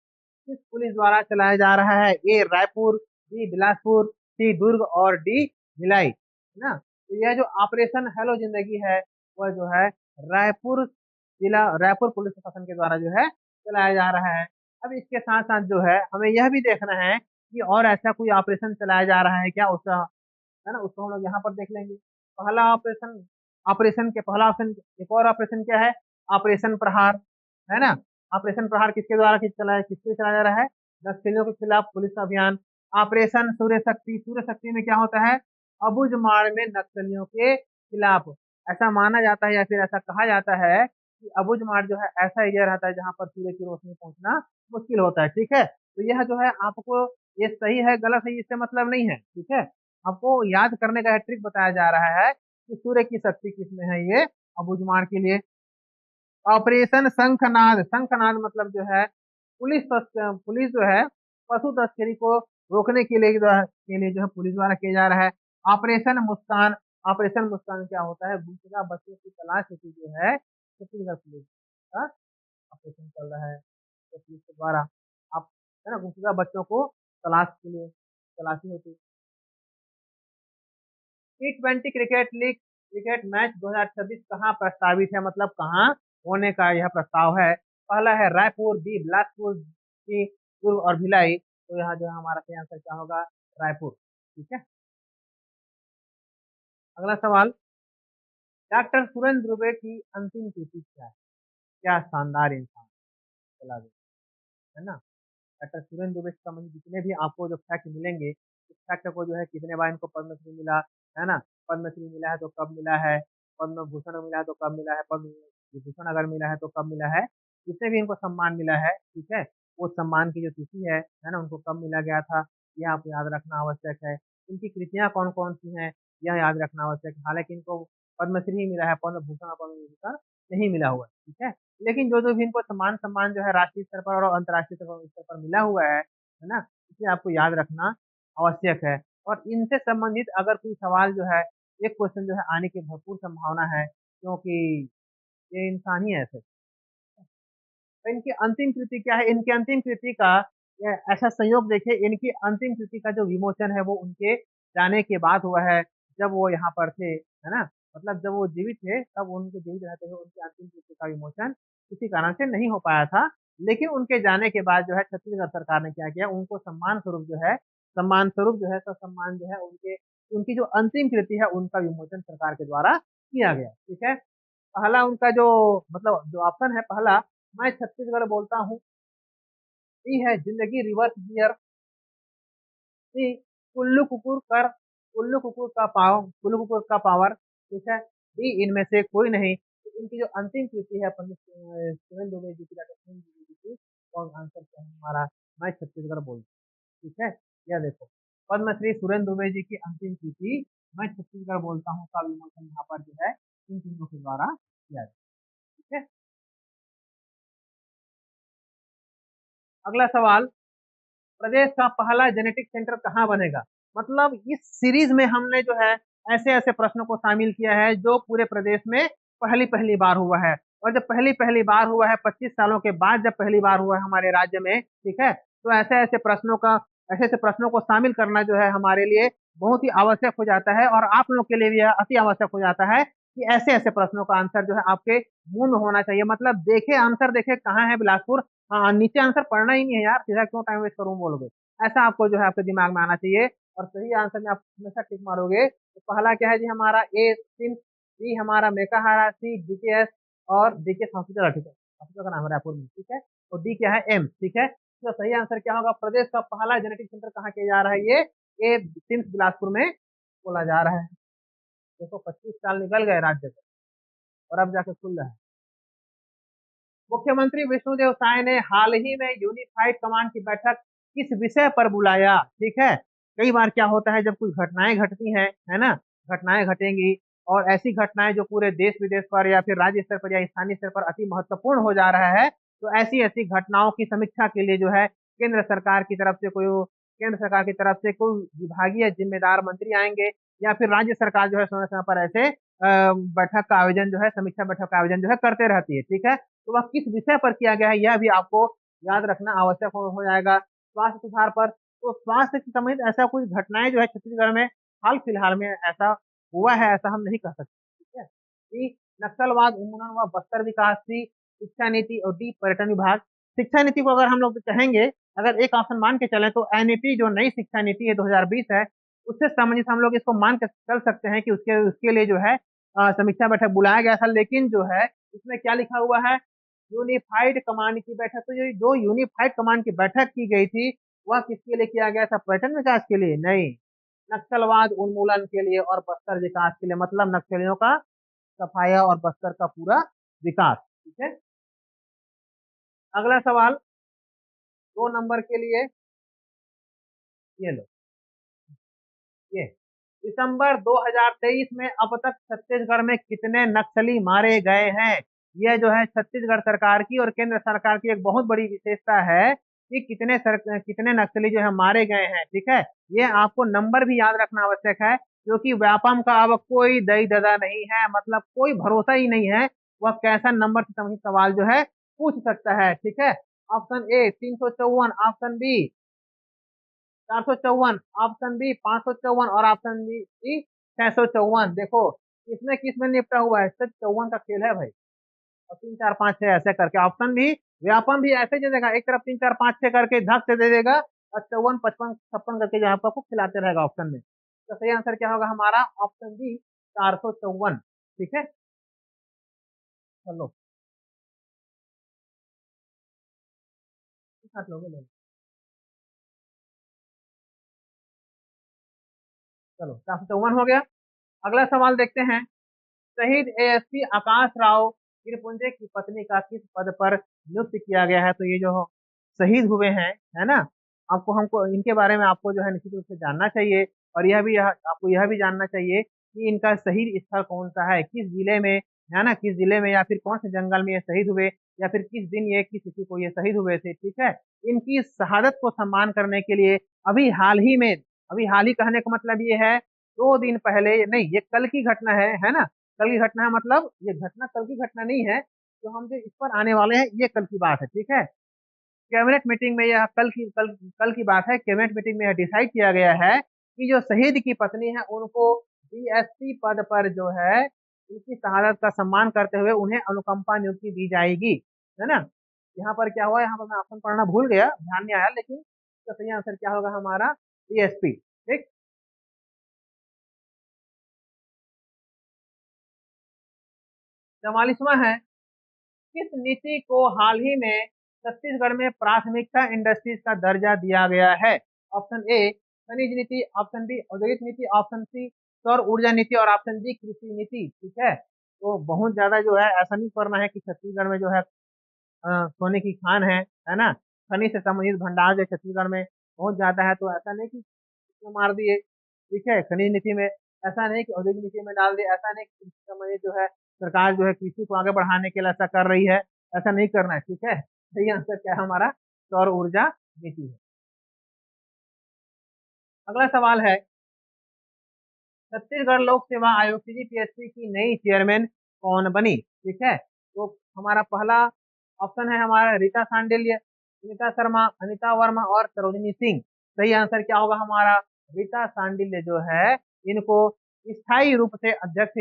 किस पुलिस द्वारा चलाया जा रहा है? ए रायपुर, बी बिलासपुर, सी दुर्ग और डी भिलाई। है ना, तो यह जो ऑपरेशन हेलो जिंदगी है वह जो है रायपुर जिला, रायपुर पुलिस प्रशासन के द्वारा जो है चलाया जा रहा है। अब इसके साथ साथ जो है हमें यह भी देखना है कि और ऐसा कोई ऑपरेशन चलाया जा रहा है क्या, उसका, है ना, उसको हम लोग यहाँ पर देख लेंगे। पहला ऑपरेशन, ऑपरेशन के पहला ऑप्शन, एक और ऑपरेशन क्या है, ऑपरेशन प्रहार, है ना, ऑपरेशन प्रहार किसके द्वारा चलाया, किसके चलाया जा रहा है? नक्सलियों के खिलाफ पुलिस अभियान। ऑपरेशन सूर्य शक्ति, सूर्य शक्ति में क्या होता है? अबुझमाड़ में नक्सलियों के खिलाफ, ऐसा माना जाता है या फिर ऐसा कहा जाता है कि अबुझमाड़ जो है ऐसा एरिया रहता है जहाँ पर सूर्य की रोशनी पहुंचना मुश्किल होता है। ठीक है, तो यह जो है आपको, ये सही है गलत है इससे मतलब नहीं है। ठीक है, आपको याद करने का ट्रिक बताया जा रहा है कि सूर्य की शक्ति किसमें है, ये अबुझमाड़ के लिए। ऑपरेशन शंखनाद, शंखनाद मतलब जो है पुलिस जो है पशु तस्करी को रोकने के लिए जो है पुलिस द्वारा किया जा रहा है। ऑपरेशन मुस्कान, ऑपरेशन मुस्कान क्या होता है? गुमशुदा बच्चों की तलाश हेतु जो है छत्तीसगढ़ पुलिस का ऑपरेशन चल रहा है, तो पुलिस के द्वारा आप, है ना, गुमशुदा बच्चों को तलाश के लिए, तलाशी होती। T20 cricket league cricket match 2026 कहाँ प्रस्तावित है, मतलब कहाँ होने का यह प्रस्ताव है? पहला है रायपुर, बी बिलासपुर, सी दुर्ग और भिलाई। तो यहाँ जो है हमारा सही आंसर क्या होगा? रायपुर। ठीक है, अगला सवाल, डॉक्टर सुरेंद्र दुबे की अंतिम तिथि क्या है? क्या शानदार इंसान, चला गया, है ना, डॉक्टर सुरेंद्र दुबे से संबंधित जितने भी आपको जो फैक्ट मिलेंगे, उस फैक्ट को जो है कितने बार इनको पद्मश्री मिला, है ना, पद्मश्री मिला है तो कब मिला है, पद्म भूषण मिला है तो कब मिला है, पद्म विभूषण अगर मिला है तो कब मिला है, जितने भी इनको सम्मान मिला है, ठीक है, वो सम्मान की जो तिथि है ना, उनको कब मिला गया था, यह आपको याद रखना आवश्यक है। इनकी कृतियां कौन कौन सी हैं, यह याद रखना आवश्यक है। हालांकि इनको पद्मश्री ही मिला है, पद्म भूषण और पद्म विभूषण नहीं मिला हुआ है। ठीक है, लेकिन जो भी इनको सम्मान सम्मान जो है राष्ट्रीय स्तर पर और अंतर्राष्ट्रीय स्तर पर मिला हुआ है ना, इसे आपको याद रखना आवश्यक है। और इनसे संबंधित अगर कोई सवाल जो है, एक क्वेश्चन जो है आने की भरपूर संभावना है, क्योंकि ये इंसान ही ऐसे। तो इनकी अंतिम कृति क्या है? इनकी अंतिम कृति का ऐसा संयोग देखिए, इनकी अंतिम कृति का जो विमोचन है वो उनके जाने के बाद हुआ है, जब वो यहाँ पर थे, है ना। मतलब जब वो जीवित थे तब उनके जीवित रहते हुए उनकी अंतिम कृति का विमोचन किसी कारण से नहीं हो पाया था। लेकिन उनके जाने के बाद जो है छत्तीसगढ़ सरकार ने क्या किया, उनको सम्मान स्वरूप जो है ससम्मान जो है उनके उनकी जो अंतिम कृति है उनका विमोचन सरकार के द्वारा किया गया। ठीक है। पहला उनका जो मतलब जो ऑप्शन है पहला, मैं छत्तीसगढ़ बोलता हूँ। डी है जिंदगी रिवर्स गियर। सी कुल्लू कुकुर कर, कुल्लू कुकुर का पावर। ठीक है। डी इनमें से कोई नहीं। तो इनकी जो अंतिम कृति है पंडित सुरेंद्र दुबे जी की, डॉक्टर सुरेंद्र दुबे जी की, और आंसर क्या है हमारा, मैं छत्तीसगढ़ बोलता हूँ। ठीक है। यह देखो, पद्मश्री सुरेंद्र दुबे जी की अंतिम कृति मैं छत्तीसगढ़ बोलता हूँ का विमोचन यहाँ पर जो है इन तीनों के द्वारा किया जाए। ठीक है। अगला सवाल, प्रदेश का पहला जेनेटिक सेंटर कहाँ बनेगा? मतलब इस सीरीज में हमने जो है ऐसे ऐसे प्रश्नों को शामिल किया है जो पूरे प्रदेश में पहली पहली बार हुआ है। और जब पहली पहली बार हुआ है 25 सालों के बाद जब पहली बार हुआ है हमारे राज्य में, ठीक है, तो ऐसे ऐसे प्रश्नों को शामिल करना जो है हमारे लिए बहुत ही आवश्यक हो जाता है, और आप लोग के लिए भी यह अति आवश्यक हो जाता है कि ऐसे ऐसे प्रश्नों का आंसर जो है आपके मुंह में होना चाहिए। मतलब देखे आंसर, देखे कहाँ है बिलासपुर, हाँ नीचे आंसर पढ़ना ही नहीं है यार, सीधा क्यों टाइम वेस्ट करूं बोलोगे। ऐसा आपको जो है आपके दिमाग में आना चाहिए, और सही आंसर में आप हमेशा टिक मारोगे। तो पहला क्या है जी हमारा, ए सिम्स। सी हमारा मेकाहारा। सी डीकेएस। और डीकेएस हॉस्पिटल, ठीक है, हॉस्पिटल का नाम है रायपुर में। ठीक है। और डी क्या है, एम्स। ठीक है। तो सही आंसर क्या होगा, प्रदेश का पहला जेनेटिक सेंटर कहाँ किया जा रहा है, ये ए सिम्स बिलासपुर में बोला जा रहा है। देखो 25 साल निकल गए राज्य से, और अब जाके खुल रहा है। मुख्यमंत्री विष्णुदेव साय ने हाल ही में यूनिफाइड कमांड की बैठक किस विषय पर बुलाया? ठीक है। कई बार क्या होता है, जब कुछ घटनाएं घटती हैं, है ना, घटनाएं घटेंगी, और ऐसी घटनाएं जो पूरे देश विदेश पर या फिर राज्य स्तर पर या स्थानीय स्तर पर अति महत्वपूर्ण हो जा रहा है, तो ऐसी ऐसी घटनाओं की समीक्षा के लिए जो है केंद्र सरकार की तरफ से कोई विभागीय जिम्मेदार मंत्री आएंगे, या फिर राज्य सरकार जो है समय समय पर ऐसे बैठक का आयोजन जो है, समीक्षा बैठक का आयोजन जो है करते रहती है। ठीक है। तो वह किस विषय पर किया गया है यह भी आपको याद रखना आवश्यक हो जाएगा। स्वास्थ्य सुधार पर, तो स्वास्थ्य से संबंधित ऐसा कुछ घटनाएं जो है छत्तीसगढ़ में हाल फिलहाल में ऐसा हुआ है, ऐसा हम नहीं कह सकते। ठीक है। डी नक्सलवाद उन्मूलन व बस्तर विकास। सी शिक्षा नीति। और डी पर्यटन विभाग। शिक्षा नीति को अगर हम लोग कहेंगे, अगर एक ऑप्शन मान के चले तो एनईपी जो नई शिक्षा नीति है 2020 है, उससे संबंधित हम लोग इसको मान के चल सकते हैं कि उसके उसके लिए जो है समीक्षा बैठक बुलाया गया था। लेकिन जो है इसमें क्या लिखा हुआ है, यूनिफाइड कमांड की बैठक। तो ये जो यूनिफाइड कमांड की बैठक की गई थी वह किसके लिए किया गया था, पर्यटन विकास के लिए? नहीं, नक्सलवाद उन्मूलन के लिए और बस्तर विकास के लिए, मतलब नक्सलियों का सफाया और बस्तर का पूरा विकास। ठीक है। अगला सवाल 2 नंबर के लिए, ये लो, ये दिसंबर 2023 में अब तक छत्तीसगढ़ में कितने नक्सली मारे गए हैं? यह जो है छत्तीसगढ़ सरकार की और केंद्र सरकार की एक बहुत बड़ी विशेषता है कि कितने नक्सली जो है मारे गए हैं। ठीक है। ये आपको नंबर भी याद रखना आवश्यक है, क्योंकि व्यापम का अब कोई दई ददा नहीं है, मतलब कोई भरोसा ही नहीं है वह कैसा नंबर से संबंधित सवाल जो है पूछ सकता है। ठीक है। Option A 354, option B 454, option B 554, और ऑप्शन डी 654। देखो इसमें किस में निपटा हुआ है, सिर्फ 54 का खेल है भाई, और 3 4 5 6 ऐसे करके ऑप्शन भी व्यापम भी ऐसे दे देगा, एक तरफ 3 4 5 6 करके धक से दे देगा, और 54 55 56 करके जो आपको खिलाते रहेगा ऑप्शन में। तो सही आंसर क्या होगा हमारा, ऑप्शन बी 454। ठीक है। चलो साथ लोगे ले लो। चलो 454 हो गया। अगला सवाल देखते हैं, शहीद एएसपी आकाश राव गिरपुंजे की पत्नी का किस पद पर नियुक्त किया गया है? तो ये जो शहीद हुए हैं, है ना, आपको हमको इनके बारे में आपको जो है निश्चित रूप से जानना चाहिए, और आपको यह भी जानना चाहिए कि इनका शहीद स्थल कौन सा है, किस जिले में है ना, किस जिले में या फिर कौन से जंगल में ये शहीद हुए, या फिर किस दिन ये किस तिथि को ये शहीद हुए थे, ठीक है। इनकी शहादत को सम्मान करने के लिए अभी हाल ही में, अभी हाल ही कहने का मतलब ये है 2 दिन पहले नहीं, ये कल की घटना है ना। कल की घटना है, मतलब ये घटना कल की घटना नहीं है, तो हम जो इस पर आने वाले हैं ये कल की बात है, ठीक है। कैबिनेट मीटिंग में यह कल की बात है, कैबिनेट मीटिंग में यह डिसाइड किया गया है कि जो शहीद की पत्नी है उनको डीएसपी पद पर जो है उनकी शहादत का सम्मान करते हुए उन्हें अनुकंपा नियुक्ति दी जाएगी, है ना। यहाँ पर क्या हुआ, यहाँ पर मैं ऑप्शन पढ़ना भूल गया, ध्यान नहीं आया, लेकिन इसका सही आंसर क्या होगा हमारा, डीएसपी, ठीक। 44वां है, किस नीति को हाल ही में छत्तीसगढ़ में प्राथमिकता इंडस्ट्रीज का दर्जा दिया गया है? ऑप्शन ए खनिज नीति, ऑप्शन बी औद्योगिक नीति, ऑप्शन सी सौर ऊर्जा नीति, और ऑप्शन डी कृषि नीति, ठीक है। तो बहुत ज्यादा जो है ऐसा नहीं करना है कि छत्तीसगढ़ में जो है सोने की खान है ना, खनिज से संबंधित भंडार जो छत्तीसगढ़ में बहुत ज्यादा है, तो ऐसा नहीं कि इसमें मार दिए, ठीक है, खनिज नीति में। ऐसा नहीं कि औद्योगिक नीति में डाल दिए, ऐसा नहीं कि कृषि संबंधित जो है सरकार जो है कृषि को आगे बढ़ाने के लिए ऐसा कर रही है, ऐसा नहीं करना है, ठीक है। सही आंसर क्या है हमारा, सौर ऊर्जा नीति है। अगला सवाल है, छत्तीसगढ़ लोक सेवा आयोग सीजीपीएससी की नई चेयरमैन कौन बनी, ठीक है। तो हमारा पहला ऑप्शन है हमारा रीता सांडिल्य, सुनीता शर्मा, अनिता वर्मा और सरोजिनी सिंह। सही आंसर क्या होगा हमारा, रीता सांडिल्य जो है इनको स्थायी रूप से अध्यक्ष,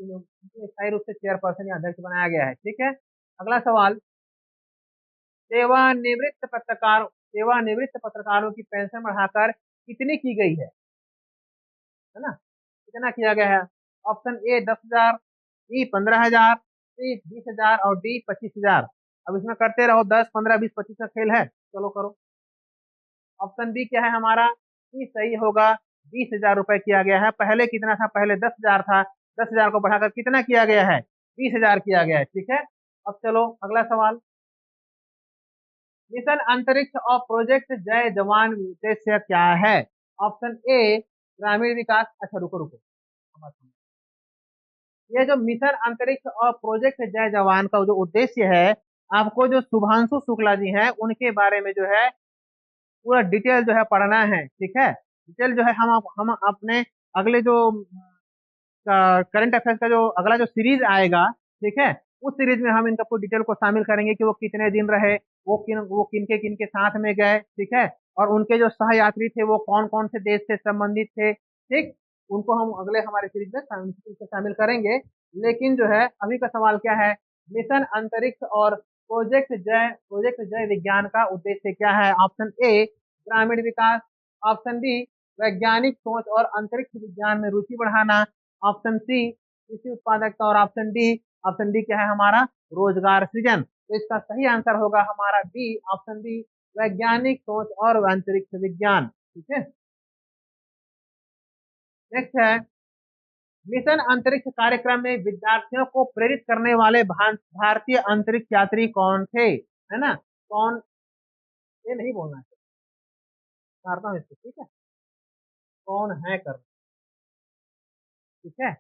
इनको स्थायी रूप से चेयरपर्सन या अध्यक्ष बनाया गया है, ठीक है। अगला सवाल, सेवानिवृत्त पत्रकारों की पेंशन बढ़ाकर कितनी की गई है ना, कितना किया गया है? ऑप्शन ए 10,000, बी 15,000, सी 20,000 और डी 25,000। अब इसमें करते रहो, 10, 15, 20, 25 का खेल है, चलो करो। ऑप्शन बी क्या है हमारा, सी सही होगा, 20,000 रुपए किया गया है। पहले कितना था, पहले 10,000 था, 10,000 को बढ़ाकर कितना किया गया है, 20,000 किया गया है, ठीक है। अब चलो अगला सवाल, मिशन अंतरिक्ष और प्रोजेक्ट जय जवान उद्देश्य क्या है? ऑप्शन ए ग्रामीण विकास, अच्छा रुको रुको, ये जो मिशन अंतरिक्ष और प्रोजेक्ट जय जवान का जो उद्देश्य है, आपको जो शुभांशु शुक्ला जी हैं उनके बारे में जो है पूरा डिटेल जो है पढ़ना है, ठीक है। डिटेल जो है हम अपने अगले जो करंट अफेयर्स का जो अगला जो सीरीज आएगा, ठीक है, उस सीरीज में हम इनका पूरी डिटेल को शामिल करेंगे कि वो कितने दिन रहे, वो किन के साथ में गए, ठीक है, और उनके जो सहयात्री थे वो कौन कौन से देश से संबंधित थे, ठीक। उनको हम अगले हमारे सीरीज में शामिल करेंगे। लेकिन जो है अभी का सवाल क्या है, मिशन अंतरिक्ष और प्रोजेक्ट जय विज्ञान का उद्देश्य क्या है? ऑप्शन ए ग्रामीण विकास, ऑप्शन बी वैज्ञानिक सोच और अंतरिक्ष विज्ञान में रुचि बढ़ाना, ऑप्शन सी कृषि उत्पादकता, और ऑप्शन डी क्या है हमारा, रोजगार सृजन। तो इसका सही आंसर होगा हमारा बी, ऑप्शन बी वैज्ञानिक सोच और अंतरिक्ष विज्ञान, ठीक है। नेक्स्ट है, मिशन अंतरिक्ष कार्यक्रम में विद्यार्थियों को प्रेरित करने वाले भारतीय अंतरिक्ष यात्री कौन थे, है ना, कौन, ये नहीं बोलना है, मारता हूँ इसको, ठीक है, कौन है कर, ठीक है।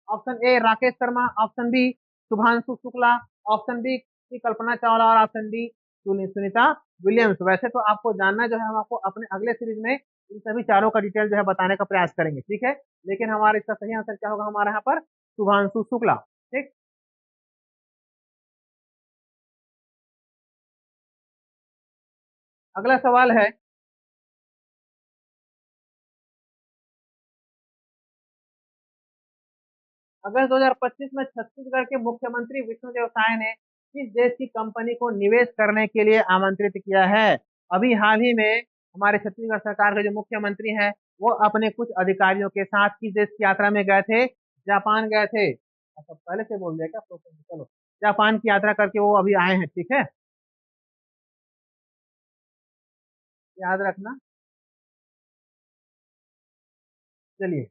Option A Rakesh Sharma, option B Shubhanshu Shukla, option B की कल्पना चावला, और ऑप्शन डी सुनीता विलियम्स। वैसे तो आपको जानना जो है, हम आपको अपने अगले सीरीज में इन सभी चारों का डिटेल जो है बताने का प्रयास करेंगे, ठीक है। लेकिन हमारा इसका सही आंसर क्या होगा हमारे यहाँ पर, शुभांशु शुक्ला, ठीक। अगला सवाल है, अगस्त 2025 में छत्तीसगढ़ के मुख्यमंत्री विष्णुदेव साय ने किस देश की कंपनी को निवेश करने के लिए आमंत्रित किया है? अभी हाल ही में हमारे छत्तीसगढ़ सरकार के जो मुख्यमंत्री हैं वो अपने कुछ अधिकारियों के साथ किस देश की यात्रा में गए थे? जापान गए थे। अच्छा पहले से बोल दिया क्या, चलो, जापान की यात्रा करके वो अभी आए हैं, ठीक है, याद रखना। चलिए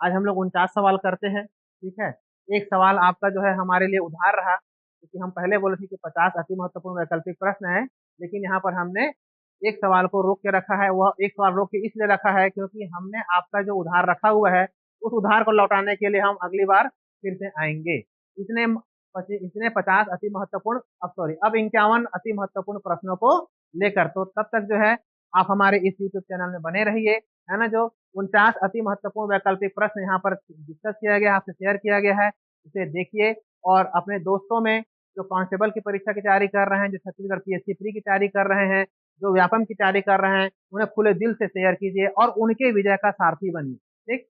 आज हम लोग 49 सवाल करते हैं, ठीक है। एक सवाल आपका जो है हमारे लिए उधार रहा, क्योंकि हम पहले बोले थे कि 50 अति महत्वपूर्ण वैकल्पिक प्रश्न है, लेकिन यहाँ पर हमने एक सवाल को रोक के रखा है। वह एक सवाल रोक के इसलिए रखा है क्योंकि हमने आपका जो उधार रखा हुआ है उस उधार को लौटाने के लिए हम अगली बार फिर से आएंगे। इतने इतने 50 अति महत्वपूर्ण, अब सॉरी, अब 51 अति महत्वपूर्ण प्रश्नों को लेकर। तो तब तक जो है आप हमारे इस यूट्यूब चैनल में बने रहिए, है ना। जो 49 अति महत्वपूर्ण वैकल्पिक प्रश्न यहाँ पर डिस्कस किया गया, आपसे शेयर किया गया है, इसे देखिए और अपने दोस्तों में जो कांस्टेबल की परीक्षा की तैयारी कर रहे हैं, जो छत्तीसगढ़ पीएससी प्री की तैयारी कर रहे हैं, जो व्यापम की तैयारी कर रहे हैं, उन्हें खुले दिल से शेयर कीजिए और उनके विजय का सारथी बनिए। ठीक।